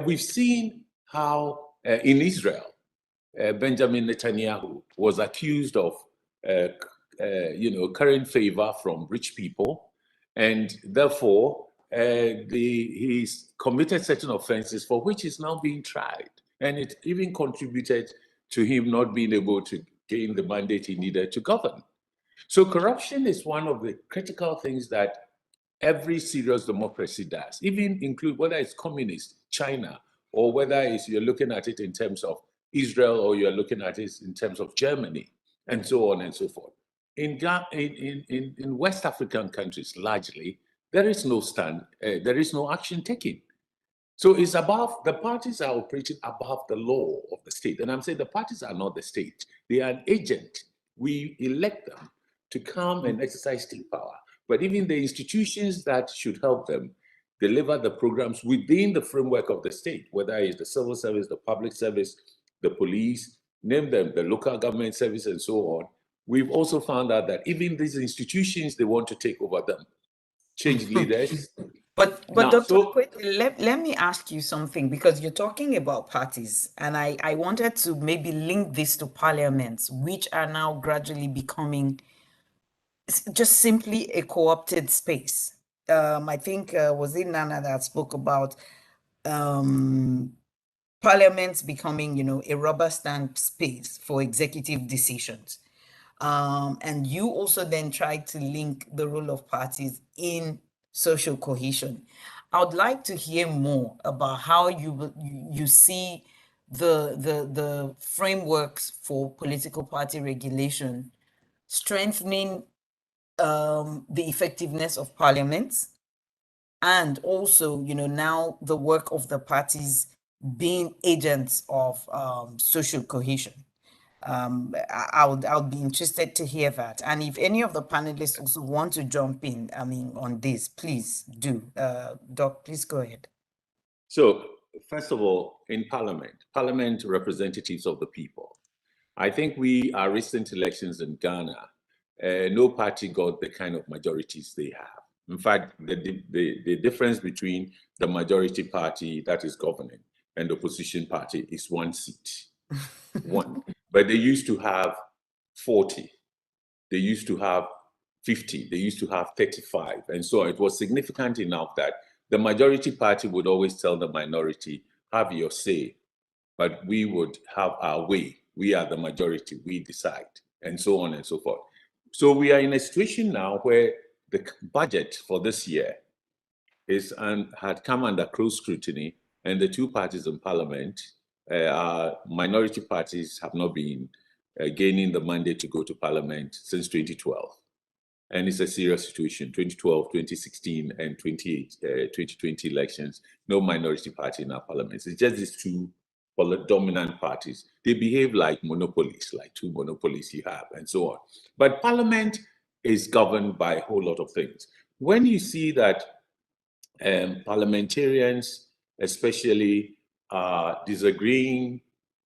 We've seen how in Israel, Benjamin Netanyahu was accused of currying favor from rich people, and therefore he's committed certain offenses for which he's now being tried. And it even contributed to him not being able to gain the mandate he needed to govern. So corruption is one of the critical things that every serious democracy does, even include whether it's communist, China, or whether it's you're looking at it in terms of Israel or you're looking at it in terms of Germany, and so on and so forth. In West African countries, largely, there is no there is no action taken. So it's above, the parties are operating above the law of the state. And I'm saying the parties are not the state. They are an agent. We elect them to come and exercise state power. But even the institutions that should help them deliver the programs within the framework of the state, whether it's the civil service, the public service, the police, name them, the local government service, and so on, we've also found out that even these institutions, they want to take over them, change leaders. But Now, Dr. so- Akwete, let me ask you something, because you're talking about parties, and I wanted to maybe link this to parliaments, which are now gradually becoming just simply a co-opted space. I think was it Nana that spoke about parliaments becoming, a rubber stamp space for executive decisions. And you also then tried to link the role of parties in social cohesion. I would like to hear more about how you see the frameworks for political party regulation strengthening the effectiveness of parliaments, and also, now the work of the parties being agents of social cohesion. I would be interested to hear that. And if any of the panelists also want to jump in, on this, please do. Doc, please go ahead. So, first of all, in Parliament representatives of the people. I think our recent elections in Ghana, no party got the kind of majorities they have. In fact, the difference between the majority party that is governing and the opposition party is 1 seat. One. But they used to have 40. They used to have 50. They used to have 35. And so it was significant enough that the majority party would always tell the minority, have your say, but we would have our way. We are the majority, we decide, and so on and so forth. So we are in a situation now where the budget for this year had come under close scrutiny, and the two parties in Parliament, our minority parties, have not been gaining the mandate to go to Parliament since 2012. And it's a serious situation. 2012, 2016, and 2020 elections, no minority party in our parliaments. It's just these two dominant parties. They behave like monopolies, like two monopolies you have, and so on. But Parliament is governed by a whole lot of things. When you see that parliamentarians, especially, are disagreeing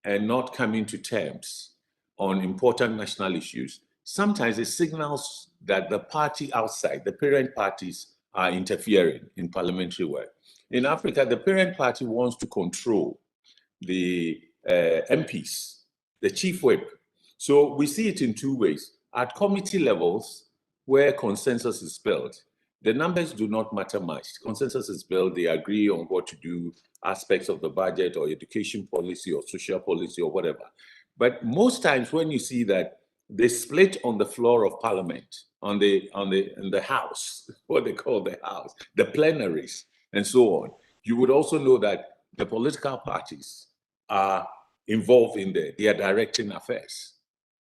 and not coming to terms on important national issues, sometimes it signals that the party outside, the parent parties, are interfering in parliamentary work. In Africa, the parent party wants to control the MPs, the chief whip. So we see it in two ways. At committee levels, where consensus is built, the numbers do not matter much. Consensus is built, they agree on what to do, aspects of the budget or education policy or social policy or whatever. But most times when you see that they split on the floor of Parliament, in the House, what they call the House, the plenaries, and so on, you would also know that the political parties are involved in there. They are directing affairs.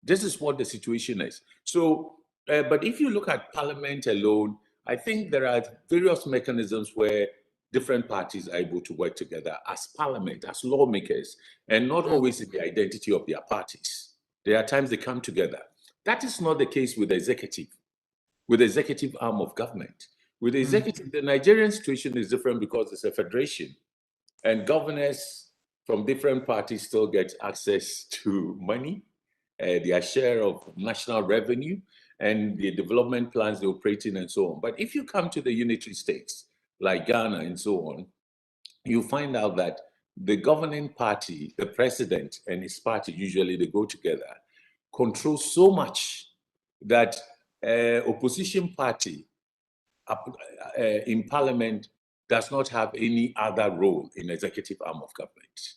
This is what the situation is. So, but if you look at Parliament alone, I think there are various mechanisms where different parties are able to work together as Parliament, as lawmakers, and not always in the identity of their parties. There are times they come together. That is not the case with the executive arm of government. With the executive, the Nigerian situation is different because it's a federation, and governors from different parties still get access to money, their share of national revenue, and the development plans they operate in, and so on. But if you come to the unitary states, like Ghana and so on, you find out that the governing party, the president and his party, usually they go together, control so much that opposition party in parliament does not have any other role in executive arm of government.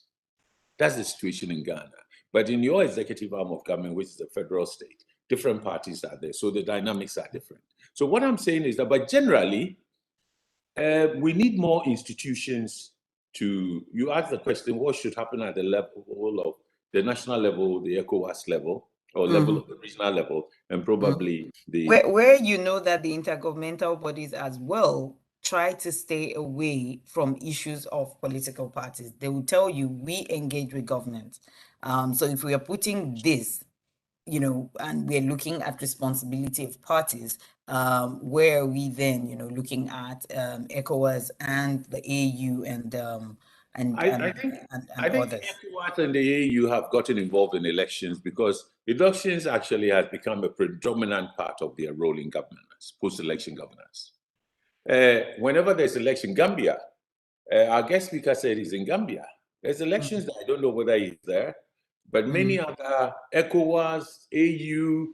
That's the situation in Ghana. But in your executive arm of government, which is the federal state, different parties are there, so the dynamics are different. So what I'm saying is that, but generally, we need more institutions to, you ask the question, what should happen at the level of the national level, the ECOWAS level, or level of the regional level, and probably the... Where you know that the intergovernmental bodies as well try to stay away from issues of political parties. They will tell you, we engage with government. So if we are putting this, you know, and we're looking at responsibility of parties, where are we then, you know, looking at ECOWAS and the AU and I think others? ECOWAS and the AU have gotten involved in elections because elections actually has become a predominant part of their role in governance, post-election governance. Whenever there's election, Gambia, our guest speaker said he's in Gambia. There's elections that I don't know whether he's there, but many other ECOWAS, AU,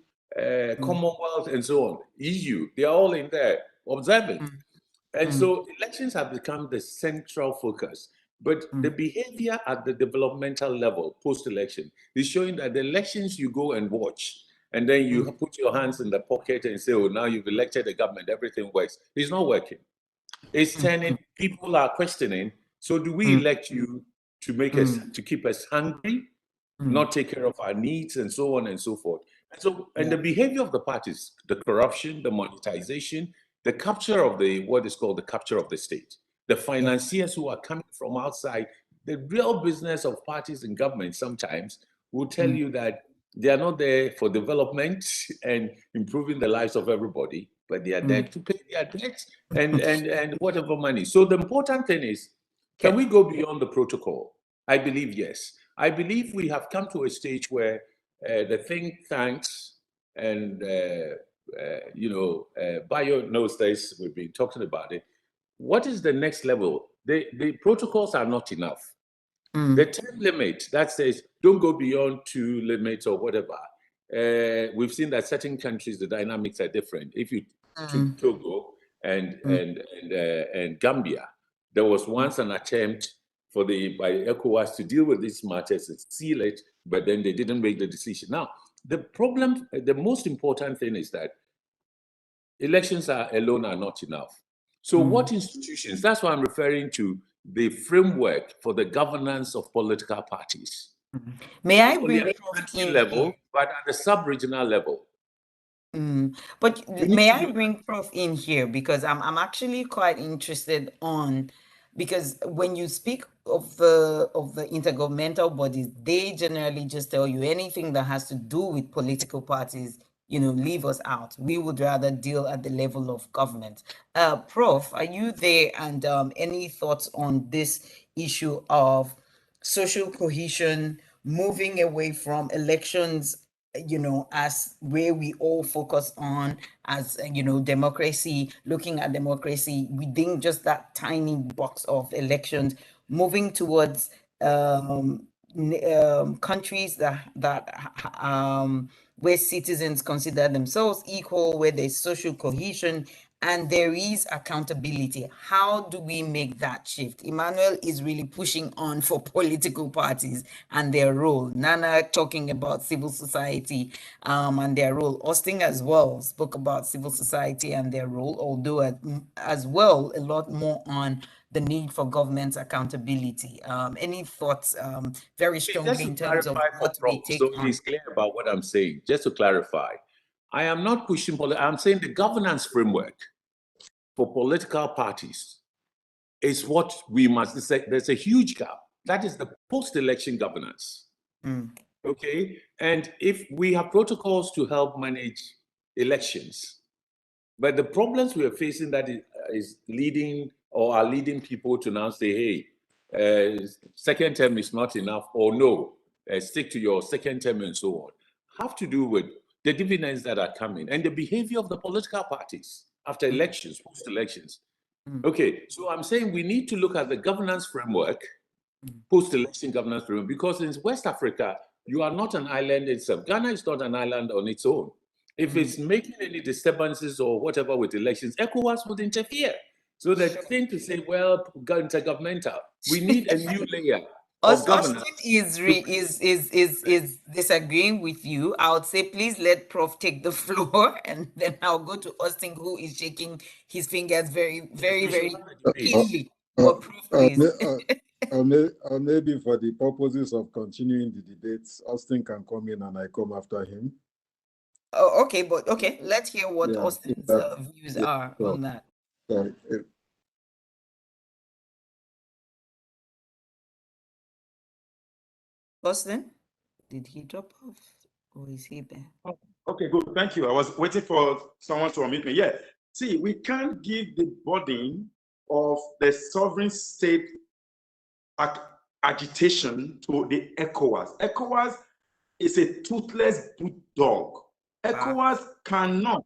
Commonwealth, and so on, EU, they're all in there observing. And so elections have become the central focus. But the behavior at the developmental level, post-election, is showing that the elections you go and watch, and then you put your hands in the pocket and say, oh, now you've elected the government, everything works. It's not working. It's turning, people are questioning, so do we elect you to make us, to keep us hungry, not take care of our needs, and so on and so forth. And so, and the behavior of the parties, the corruption, the monetization, the capture of the, what is called the capture of the state, the financiers who are coming from outside, the real business of parties and government sometimes will tell you that they are not there for development and improving the lives of everybody, but they are there to pay their debts and whatever money. So the important thing is, can we go beyond the protocol? I believe yes. I believe we have come to a stage where the think tanks and Bio knows this, we've been talking about it. What is the next level? The protocols are not enough. The time limit that says don't go beyond 2 limits or whatever. We've seen that certain countries, the dynamics are different. If you took Togo and Gambia, there was once an attempt by ECOWAS to deal with these matters and seal it, but then they didn't make the decision. Now, the problem, the most important thing is that elections alone are not enough. So what institutions, that's why I'm referring to the framework for the governance of political parties. May I bring Prof in level, but at the sub-regional level. But may I bring Prof in here, because I'm actually quite interested on, because when you speak of the intergovernmental bodies, they generally just tell you anything that has to do with political parties, you know, leave us out. We would rather deal at the level of government. Prof, are you there? And any thoughts on this issue of social cohesion, moving away from elections, you know, as where we all focus on as, you know, democracy, looking at democracy within just that tiny box of elections, moving towards countries where citizens consider themselves equal, where there's social cohesion and there is accountability. How do we make that shift? Emmanuel is really pushing on for political parties and their role. Nana talking about civil society and their role. Austin as well spoke about civil society and their role, although as well a lot more on the need for government accountability. Any thoughts very strongly in terms of what we take on? So he's clear about what I'm saying. Just to clarify, I am not pushing I'm saying the governance framework for political parties is what we must say. There's a huge gap. That is the post-election governance. Okay, and if we have protocols to help manage elections, but the problems we are facing that is leading or are leading people to now say, hey, second term is not enough, or no, stick to your second term and so on, have to do with the dividends that are coming and the behavior of the political parties after elections, post-elections. Okay, so I'm saying we need to look at the governance framework, post-election governance framework, because in West Africa, you are not an island itself. Ghana is not an island on its own. If it's making any disturbances or whatever with elections, ECOWAS would interfere. So the thing to say, well, intergovernmental, we need a new layer of governance. Austin is disagreeing with you. I would say, please let Prof take the floor, and then I'll go to Austin, who is shaking his fingers very keenly. But Prof, please. Maybe for the purposes of continuing the debates, Austin can come in and I come after him. Oh, okay, but okay, let's hear what Austin's views are on that. Austin, did he drop off or is he there? Okay, good. Thank you. I was waiting for someone to unmute me. Yeah. See, we can't give the burden of the sovereign state agitation to the ECOWAS. ECOWAS is a toothless bulldog. ECOWAS cannot.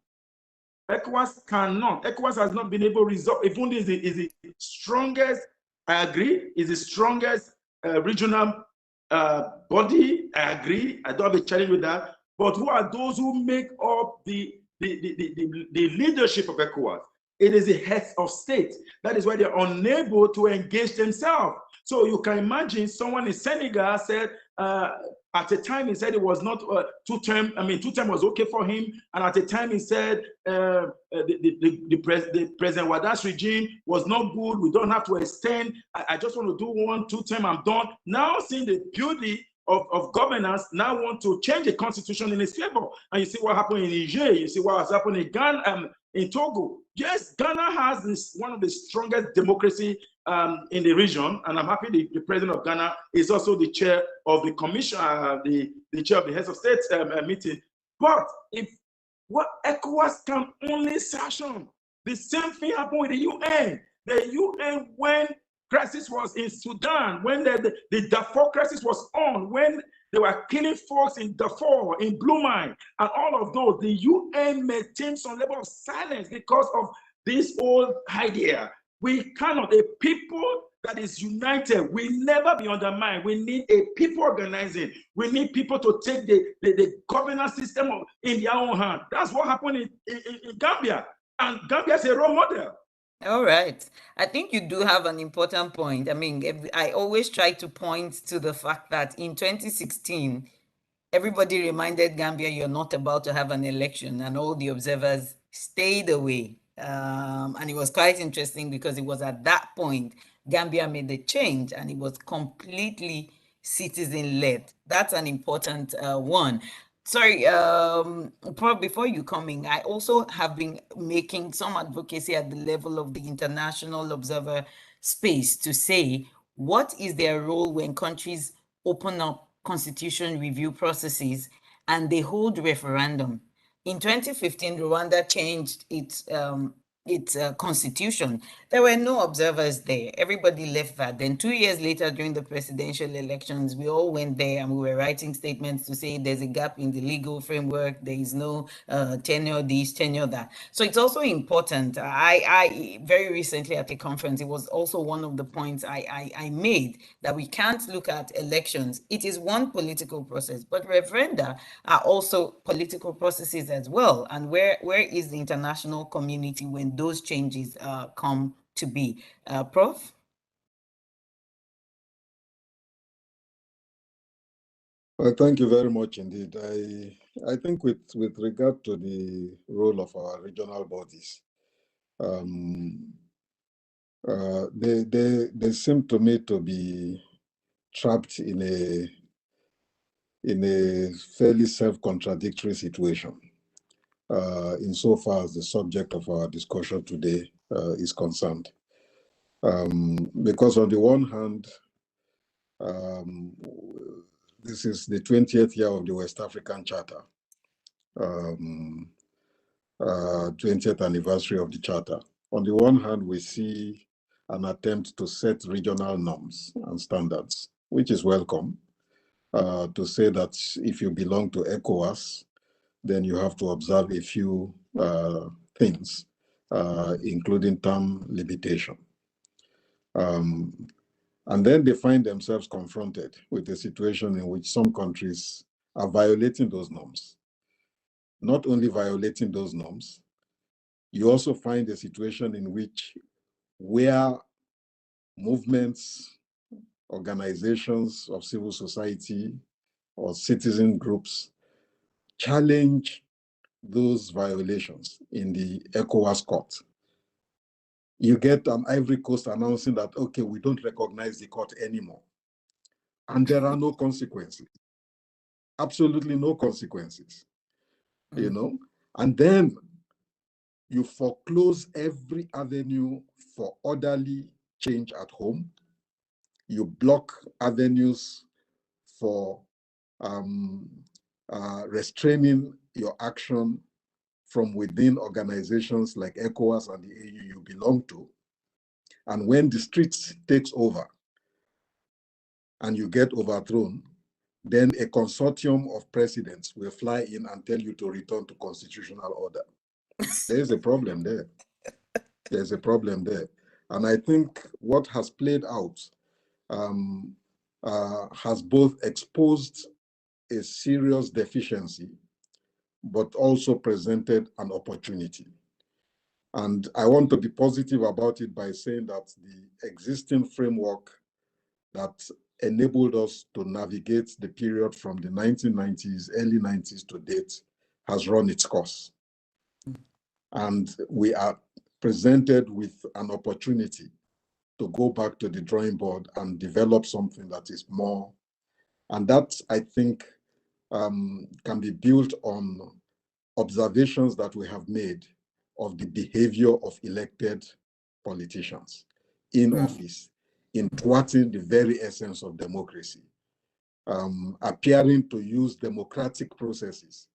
ECOWAS has not been able to resolve. Even is the strongest, I agree, is the strongest regional body. I agree. I don't have a challenge with that. But who are those who make up the leadership of ECOWAS? It is the heads of state. That is why they're unable to engage themselves. So you can imagine someone in Senegal said, at the time he said it was not two-term. I mean, two-term was okay for him. And at the time he said the President Wada's regime was not good. We don't have to extend. I just want to do 1, 2 term. I'm done. Now seeing the beauty of governance, now want to change the constitution in his favor. And you see what happened in Niger. You see what has happened in Ghana, in Togo. Yes, Ghana has one of the strongest democracy in the region, and I'm happy the president of Ghana is also the chair of the commission, the chair of the heads of state meeting. But if what ECOWAS can only sanction, the same thing happened with the UN. The UN, when crisis was in Sudan, when the Darfur crisis was on, when they were killing folks in Darfur, in Blue Mine, and all of those, the UN maintained some level of silence because of this old idea. We cannot, a people that is united will never be undermined. We need a people organizing. We need people to take the governance system in their own hand. That's what happened in Gambia. And Gambia is a role model. All right. I think you do have an important point. I mean, I always try to point to the fact that in 2016, everybody reminded Gambia you're not about to have an election, and all the observers stayed away. And it was quite interesting because it was at that point Gambia made the change and it was completely citizen-led. That's an important one. Sorry, before you come in, I also have been making some advocacy at the level of the international observer space to say, what is their role when countries open up constitution review processes and they hold referendum? In 2015, Rwanda changed its constitution. There were no observers there. Everybody left that. Then 2 years later, during the presidential elections, we all went there and we were writing statements to say there's a gap in the legal framework. There is no tenure this, tenure that. So it's also important. I very recently at a conference, it was also one of the points I made, that we can't look at elections. It is one political process, but referenda are also political processes as well. And where is the international community when those changes come to be? Prof? Well, thank you very much indeed. I think with regard to the role of our regional bodies, they seem to me to be trapped in a fairly self-contradictory situation, insofar as the subject of our discussion today is concerned. Because on the one hand, this is the 20th year of the West African Charter, 20th anniversary of the Charter. On the one hand, we see an attempt to set regional norms and standards, which is welcome, to say that if you belong to ECOWAS, then you have to observe a few things, including term limitation. And then they find themselves confronted with a situation in which some countries are violating those norms. not only violating those norms, you also find a situation in which where movements, organizations of civil society or citizen groups challenge those violations in the ECOWAS court. You get an Ivory Coast announcing that, okay, we don't recognize the court anymore. And there are no consequences. Absolutely no consequences, you know? And then you foreclose every avenue for orderly change at home. You block avenues for restraining your action from within organizations like ECOWAS and the AU you belong to. And when the streets takes over and you get overthrown, then a consortium of presidents will fly in and tell you to return to constitutional order. There's a problem there. There's a problem there. And I think what has played out has both exposed a serious deficiency, but also presented an opportunity. And I want to be positive about it by saying that the existing framework that enabled us to navigate the period from the 1990s, early 90s to date has run its course. And we are presented with an opportunity to go back to the drawing board and develop something that is more. And that, I think, can be built on observations that we have made of the behavior of elected politicians in office, in thwarting the very essence of democracy, appearing to use democratic processes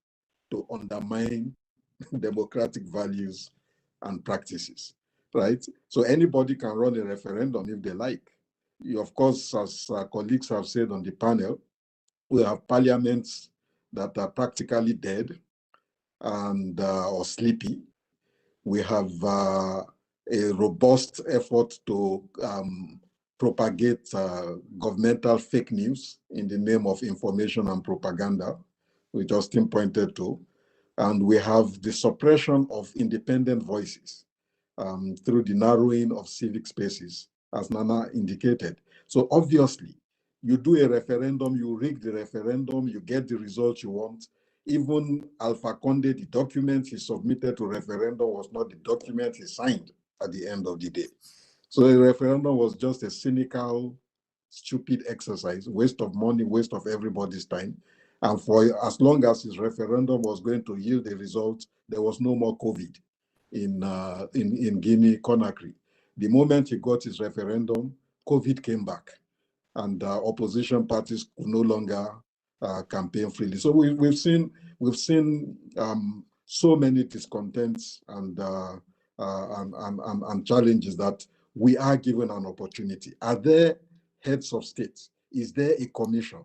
to undermine democratic values and practices, right? So anybody can run a referendum if they like. You, of course, as colleagues have said on the panel, we have parliaments that are practically dead and or sleepy. We have a robust effort to propagate governmental fake news in the name of information and propaganda, which Justin pointed to. And we have the suppression of independent voices through the narrowing of civic spaces, as Nana indicated. So obviously, you do a referendum, you rig the referendum, you get the result you want. Even Alpha Conde, the document he submitted to referendum was not the document he signed at the end of the day. So the referendum was just a cynical, stupid exercise, waste of money, waste of everybody's time. And for as long as his referendum was going to yield a result, there was no more COVID in Guinea-Conakry. The moment he got his referendum, COVID came back, and opposition parties could no longer campaign freely. So we've seen so many discontents and challenges that we are given an opportunity. Are there heads of states? Is there a commission?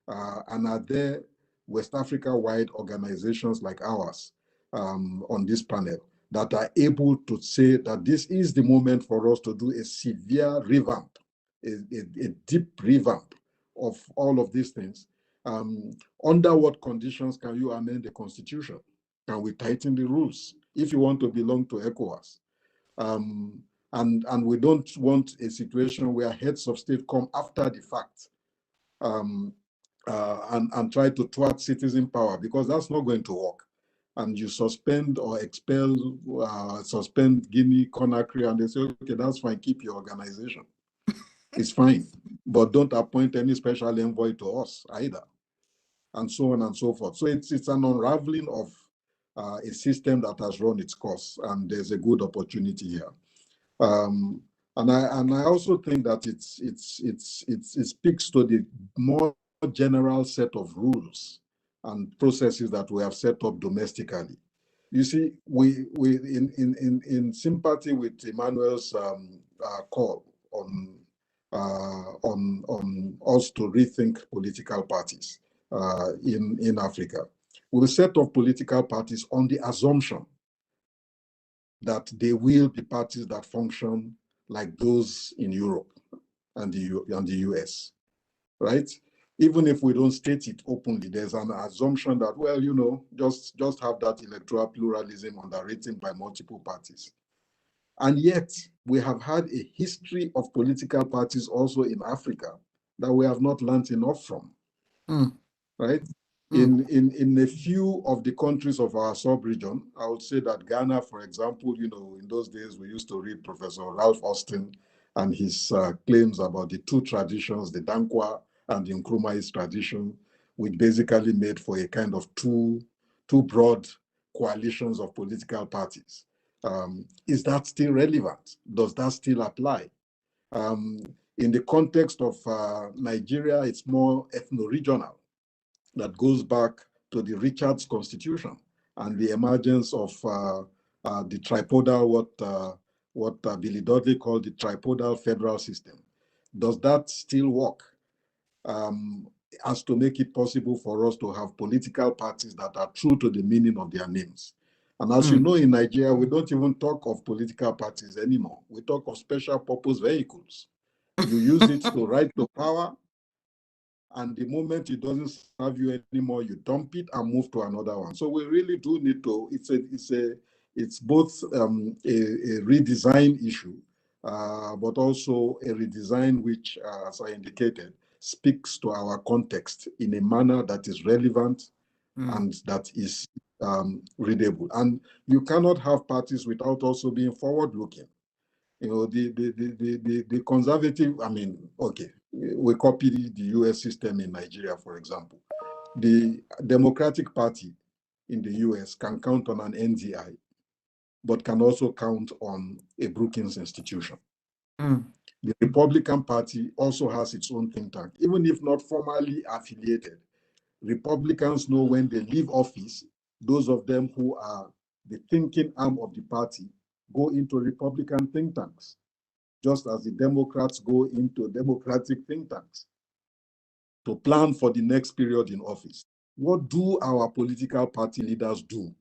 And are there West Africa-wide organizations like ours on this panel that are able to say that this is the moment for us to do a severe revamp, a deep revamp of all of these things? Under what conditions can you amend the constitution? Can we tighten the rules if you want to belong to ECOWAS? And we don't want a situation where heads of state come after the fact and try to thwart citizen power, because that's not going to work. And you suspend or expel, suspend Guinea-Conakry, and they say, okay, that's fine, keep your organization. It's fine, but don't appoint any special envoy to us either, and so on and so forth. So it's an unraveling of a system that has run its course, and there's a good opportunity here. And I also think that it speaks to the more general set of rules and processes that we have set up domestically. You see, we in sympathy with Emmanuel's call on us to rethink political parties in Africa. We will set up political parties on the assumption that they will be parties that function like those in Europe and the US, right? even if we don't state it openly, there's an assumption that, well, you know, just have that electoral pluralism underwritten by multiple parties. And yet, we have had a history of political parties also in Africa that we have not learned enough from, right? In a few of the countries of our sub-region, I would say that Ghana, for example, you know, in those days, we used to read Professor Ralph Austin and his claims about the two traditions, the Dankwa and the Nkrumah's tradition, which basically made for a kind of two broad coalitions of political parties. Is that still relevant? Does that still apply? In the context of Nigeria, it's more ethno-regional. That goes back to the Richards Constitution and the emergence of the tripodal, what Billy Dudley called the tripodal federal system. Does that still work as to make it possible for us to have political parties that are true to the meaning of their names? And as you know, in Nigeria, we don't even talk of political parties anymore. We talk of special purpose vehicles. You use it to ride to power, and the moment it doesn't serve you anymore, you dump it and move to another one. So we really do need to, it's both a redesign issue, but also a redesign which, as I indicated, speaks to our context in a manner that is relevant and that is readable. And you cannot have parties without also being forward-looking. You know, the conservative, I mean, okay, we copy the US system in Nigeria, for example. The Democratic Party in the US can count on an NDI, but can also count on a Brookings institution. The Republican Party also has its own think tank, even if not formally affiliated. Republicans know when they leave office, those of them who are the thinking arm of the party go into Republican think tanks, just as the Democrats go into Democratic think tanks to plan for the next period in office. What do our political party leaders do?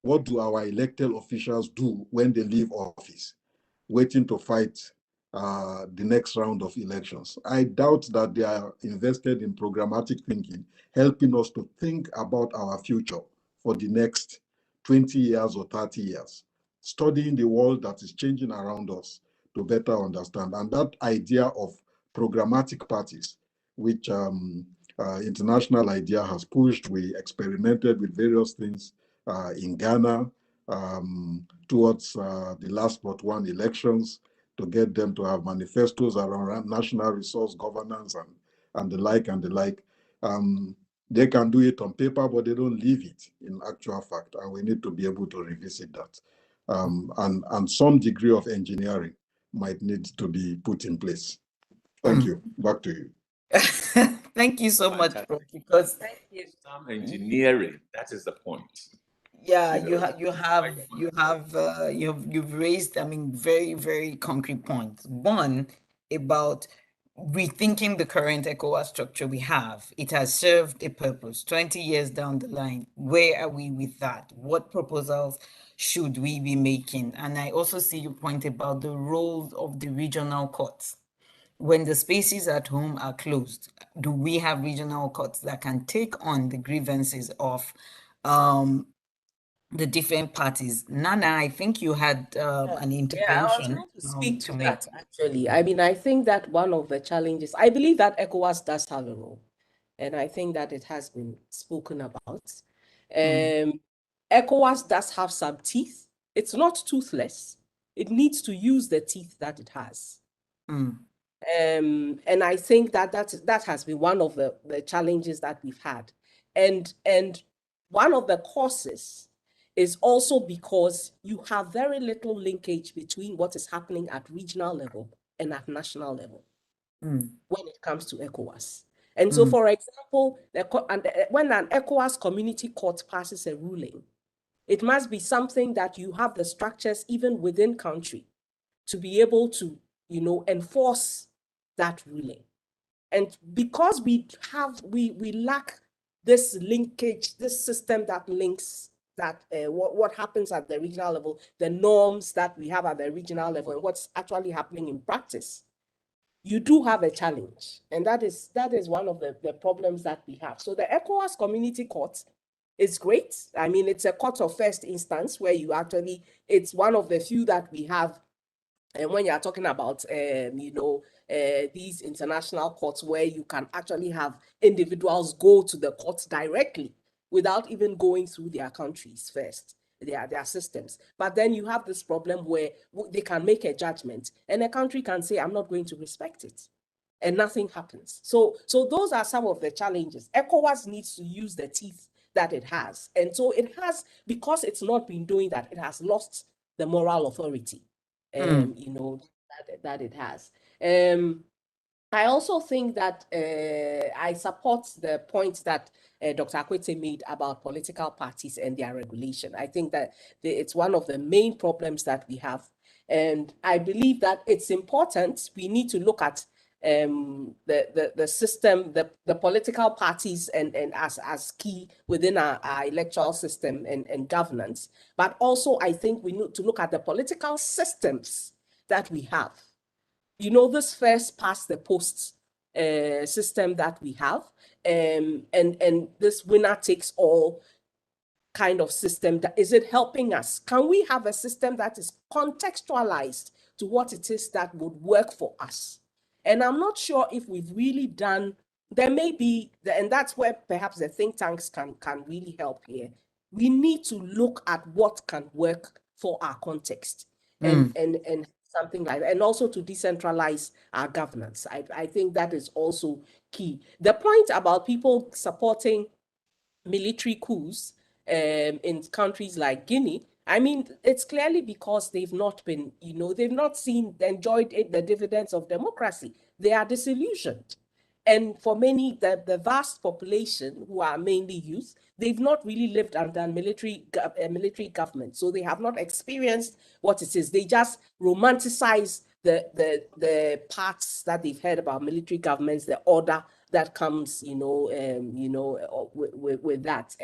What do our elected officials do when they leave office, waiting to fight the next round of elections? I doubt that they are invested in programmatic thinking, helping us to think about our future for the next 20 years or 30 years, studying the world that is changing around us to better understand. And that idea of programmatic parties, which International IDEA has pushed, we experimented with various things in Ghana towards the last but one elections, to get them to have manifestos around national resource governance and the like and the like. They can do it on paper, but they don't live it in actual fact, and we need to be able to revisit that. And some degree of engineering might need to be put in place. Thank you. Back to you. Thank you so much, Prof, because some engineering, that is the point. yeah, you've raised, I mean, very, very concrete points. One, about rethinking the current ECOWAS structure we have. It has served a purpose. 20 years down the line, where are we with that? What proposals should we be making? And I also see your point about the roles of the regional courts. When the spaces at home are closed, do we have regional courts that can take on the grievances of the different parties? Nana, I think you had an intervention. Yeah, I was going to speak to that, actually. I mean, I think that one of the challenges, I believe that ECOWAS does have a role, and I think that it has been spoken about. ECOWAS does have some teeth. It's not toothless. It needs to use the teeth that it has. And I think that has been one of the challenges that we've had. And one of the causes is also because you have very little linkage between what is happening at regional level and at national level when it comes to ECOWAS. And so, for example, when an ECOWAS community court passes a ruling, it must be something that you have the structures even within country to be able to, enforce that ruling. And because we lack this linkage, this system that links that what happens at the regional level, the norms that we have at the regional level, and what's actually happening in practice, you do have a challenge. And that is one of the problems that we have. So the ECOWAS Community Court is great. I mean, it's a court of first instance where you actually, it's one of the few that we have. And when you are talking about, these international courts where you can actually have individuals go to the courts directly without even going through their countries first, their systems. But then you have this problem where they can make a judgment and a country can say, I'm not going to respect it. And nothing happens. So those are some of the challenges. ECOWAS needs to use the teeth that it has. And so it has, because it's not been doing that, it has lost the moral authority, that it has. I also think that I support the point that Dr. Akwete made about political parties and their regulation. I think that it's one of the main problems that we have. And I believe that it's important. We need to look at the system, the political parties and as key within our electoral system and governance. But also, I think we need to look at the political systems that we have. This first past the post system that we have, and this winner takes all kind of system, that is it helping us? Can we have a system that is contextualized to what it is that would work for us? And I'm not sure if we've really done, there may be, and that's where perhaps the think tanks can really help here. We need to look at what can work for our context and something like that, and also to decentralize our governance. I think that is also key. The point about people supporting military coups in countries like Guinea, I mean, it's clearly because they've not been, they've not enjoyed the dividends of democracy. They are disillusioned. And for many, the vast population who are mainly youth, they've not really lived under military government. So they have not experienced what it is. They just romanticize the parts that they've heard about military governments, the order that comes, with that.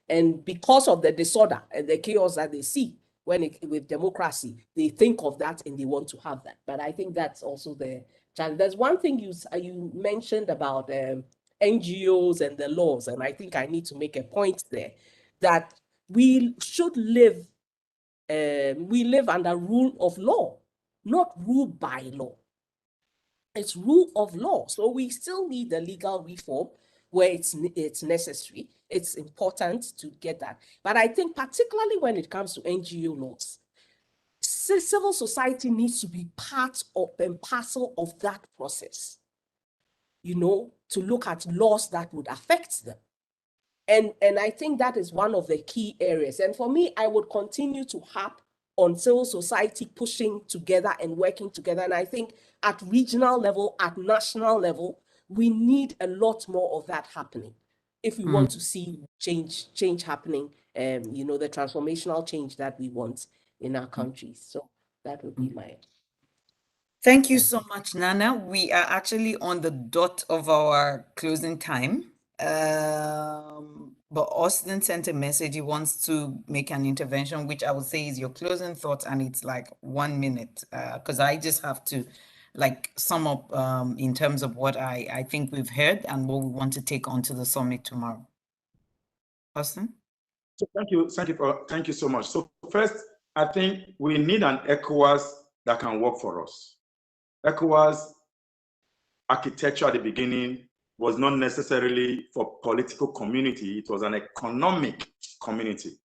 And because of the disorder and the chaos that they see with democracy, they think of that and they want to have that. But I think that's also the challenge. There's one thing you mentioned about NGOs and the laws, and I think I need to make a point there that we should live. We live under rule of law, not rule by law. It's rule of law. So we still need the legal reform where it's necessary. It's important to get that. But I think particularly when it comes to NGO laws, civil society needs to be part of and parcel of that process, to look at laws that would affect them. And I think that is one of the key areas. And for me, I would continue to harp on civil society pushing together and working together. And I think at regional level, at national level, we need a lot more of that happening if we want to see change happening, the transformational change that we want in our countries. So that would be my... Thank you so much, Nana. We are actually on the dot of our closing time. But Austin sent a message. He wants to make an intervention, which I would say is your closing thoughts, and it's like 1 minute, because I just have to sum up in terms of what I think we've heard and what we want to take on to the summit tomorrow. Austin? So thank you so much. So first, I think we need an ECOWAS that can work for us. ECOWAS architecture at the beginning was not necessarily for political community, it was an economic community.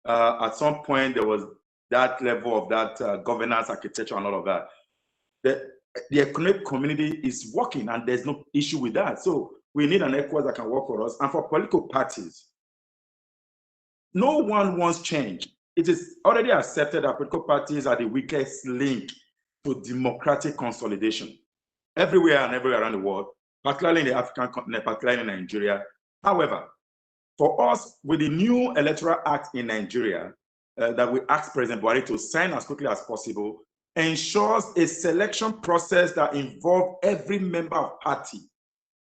At some point, there was that level of that governance architecture and all of that. The economic community is working and there's no issue with that. So we need an ECOWAS that can work for us. And for political parties, no one wants change. It is already accepted that political parties are the weakest link to democratic consolidation. Everywhere and everywhere around the world, particularly in the African continent, particularly in Nigeria. However, for us, with the new Electoral Act in Nigeria, that we asked President Buhari to sign as quickly as possible, ensures a selection process that involves every member of party.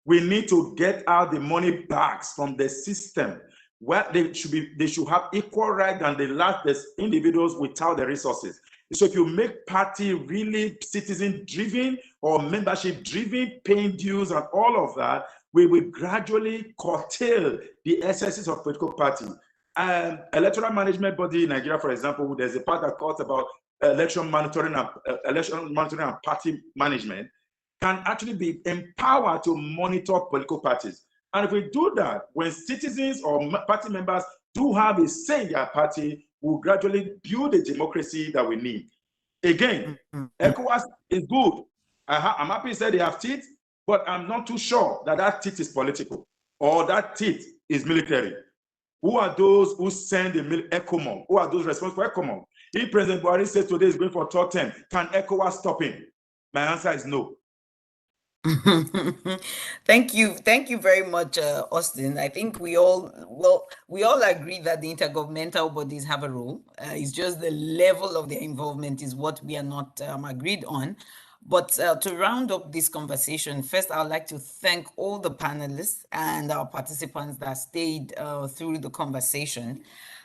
We need to get out the money bags from the system where they should have equal right than the individuals without the resources. So if you make party really citizen-driven or membership-driven, paying dues and all of that, we will gradually curtail the excesses of political party. Electoral management body in Nigeria, for example, there's a part that talks about election monitoring and party management, can actually be empowered to monitor political parties. And if we do that, when citizens or party members do have a say in their party, we'll gradually build the democracy that we need. Again, ECOWAS is good. I'm happy to say they have teeth, but I'm not too sure that that teeth is political or that teeth is military. Who are those who send the ECOMOG? Who are those responsible for ECOMOG? If President Buhari says today is going for third term, can ECOWAS stop him? My answer is no. Thank you very much, Austin. I think we all agree that the intergovernmental bodies have a role. It's just the level of their involvement is what we are not agreed on. But to round up this conversation, first I'd like to thank all the panelists and our participants that stayed through the conversation.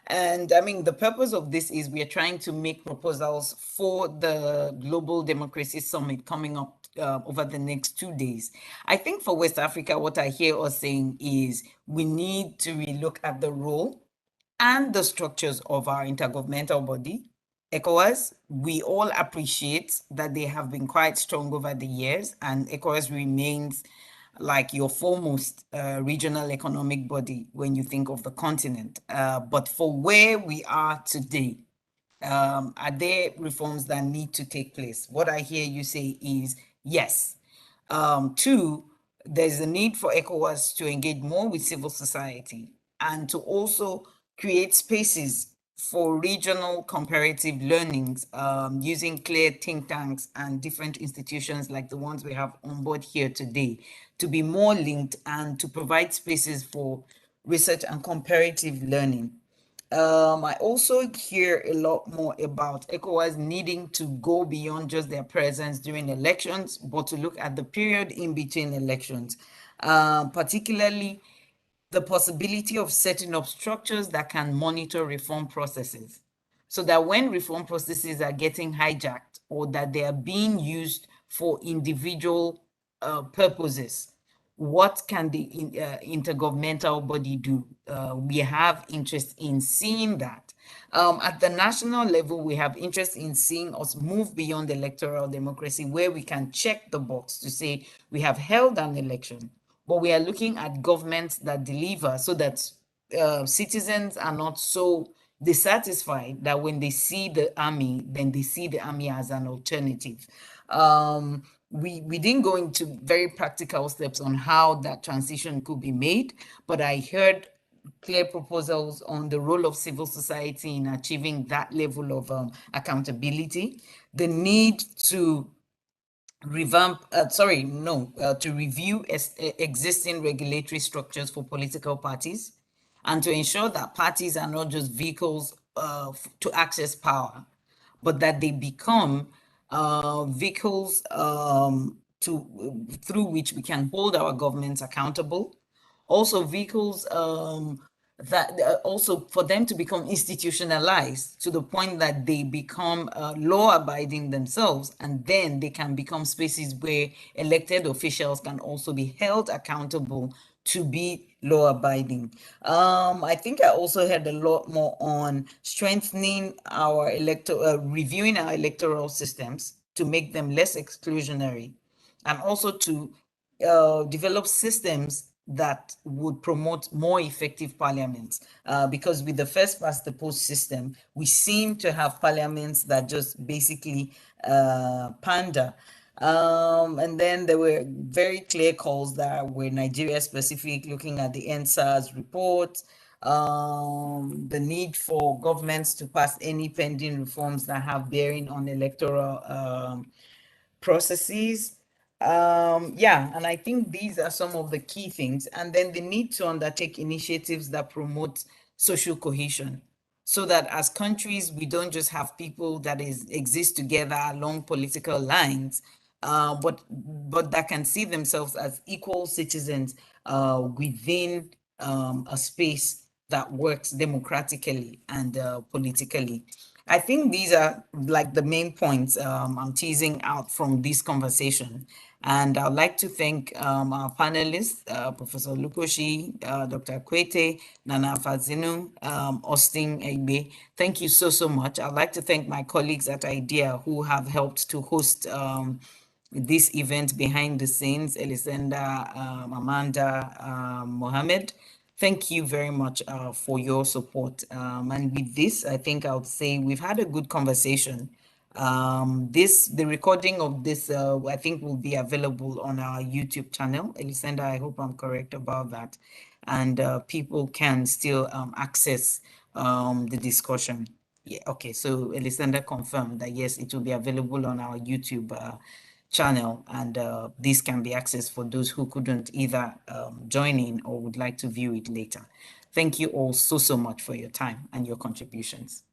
And I mean, the purpose of this is we are trying to make proposals for the Global Democracy Summit coming up over the next 2 days. I think for West Africa, what I hear us saying is we need to relook at the role and the structures of our intergovernmental body, ECOWAS. We all appreciate that they have been quite strong over the years, and ECOWAS remains like your foremost regional economic body when you think of the continent. But for where we are today, are there reforms that need to take place? What I hear you say is yes. Two, there's a need for ECOWAS to engage more with civil society and to also create spaces for regional comparative learnings using clear think tanks and different institutions like the ones we have on board here today to be more linked and to provide spaces for research and comparative learning. I also hear a lot more about ECOWAS needing to go beyond just their presence during elections, but to look at the period in between elections, particularly the possibility of setting up structures that can monitor reform processes, so that when reform processes are getting hijacked or that they are being used for individual purposes, what can the intergovernmental body do? We have interest in seeing that. At the national level, we have interest in seeing us move beyond electoral democracy, where we can check the box to say we have held an election, but we are looking at governments that deliver, so that citizens are not so dissatisfied that when they see the army, then they see the army as an alternative. We didn't go into very practical steps on how that transition could be made, but I heard clear proposals on the role of civil society in achieving that level of accountability, the need to to review existing regulatory structures for political parties, and to ensure that parties are not just vehicles to access power, but that they become vehicles through which we can hold our governments accountable. Also vehicles that also for them to become institutionalized to the point that they become law-abiding themselves, and then they can become spaces where elected officials can also be held accountable to be law-abiding. I think I also had a lot more on strengthening our reviewing our electoral systems to make them less exclusionary, and also to develop systems that would promote more effective parliaments. Because with the first past the post system, we seem to have parliaments that just basically pander. And then there were very clear calls that were Nigeria specific, looking at the NSAS report, the need for governments to pass any pending reforms that have bearing on electoral processes. And I think these are some of the key things. And then the need to undertake initiatives that promote social cohesion, so that as countries, we don't just have people that exist together along political lines, but that can see themselves as equal citizens within a space that works democratically and politically. I think these are like the main points I'm teasing out from this conversation. And I'd like to thank our panelists, Professor Olukoshi, Dr. Akwete, Nana Afadzinu, Austin Egbe. Thank you so much. I'd like to thank my colleagues at IDEA who have helped to host this event behind the scenes, Elisenda, Amanda, Mohammed. Thank you very much for your support. And with this, I think I would say we've had a good conversation. The recording of this, I think will be available on our YouTube channel. Elisenda, I hope I'm correct about that. And people can still access the discussion. Yeah, okay, so Elisenda confirmed that yes, it will be available on our YouTube channel, and this can be accessed for those who couldn't either join in or would like to view it later. Thank you all so much for your time and your contributions.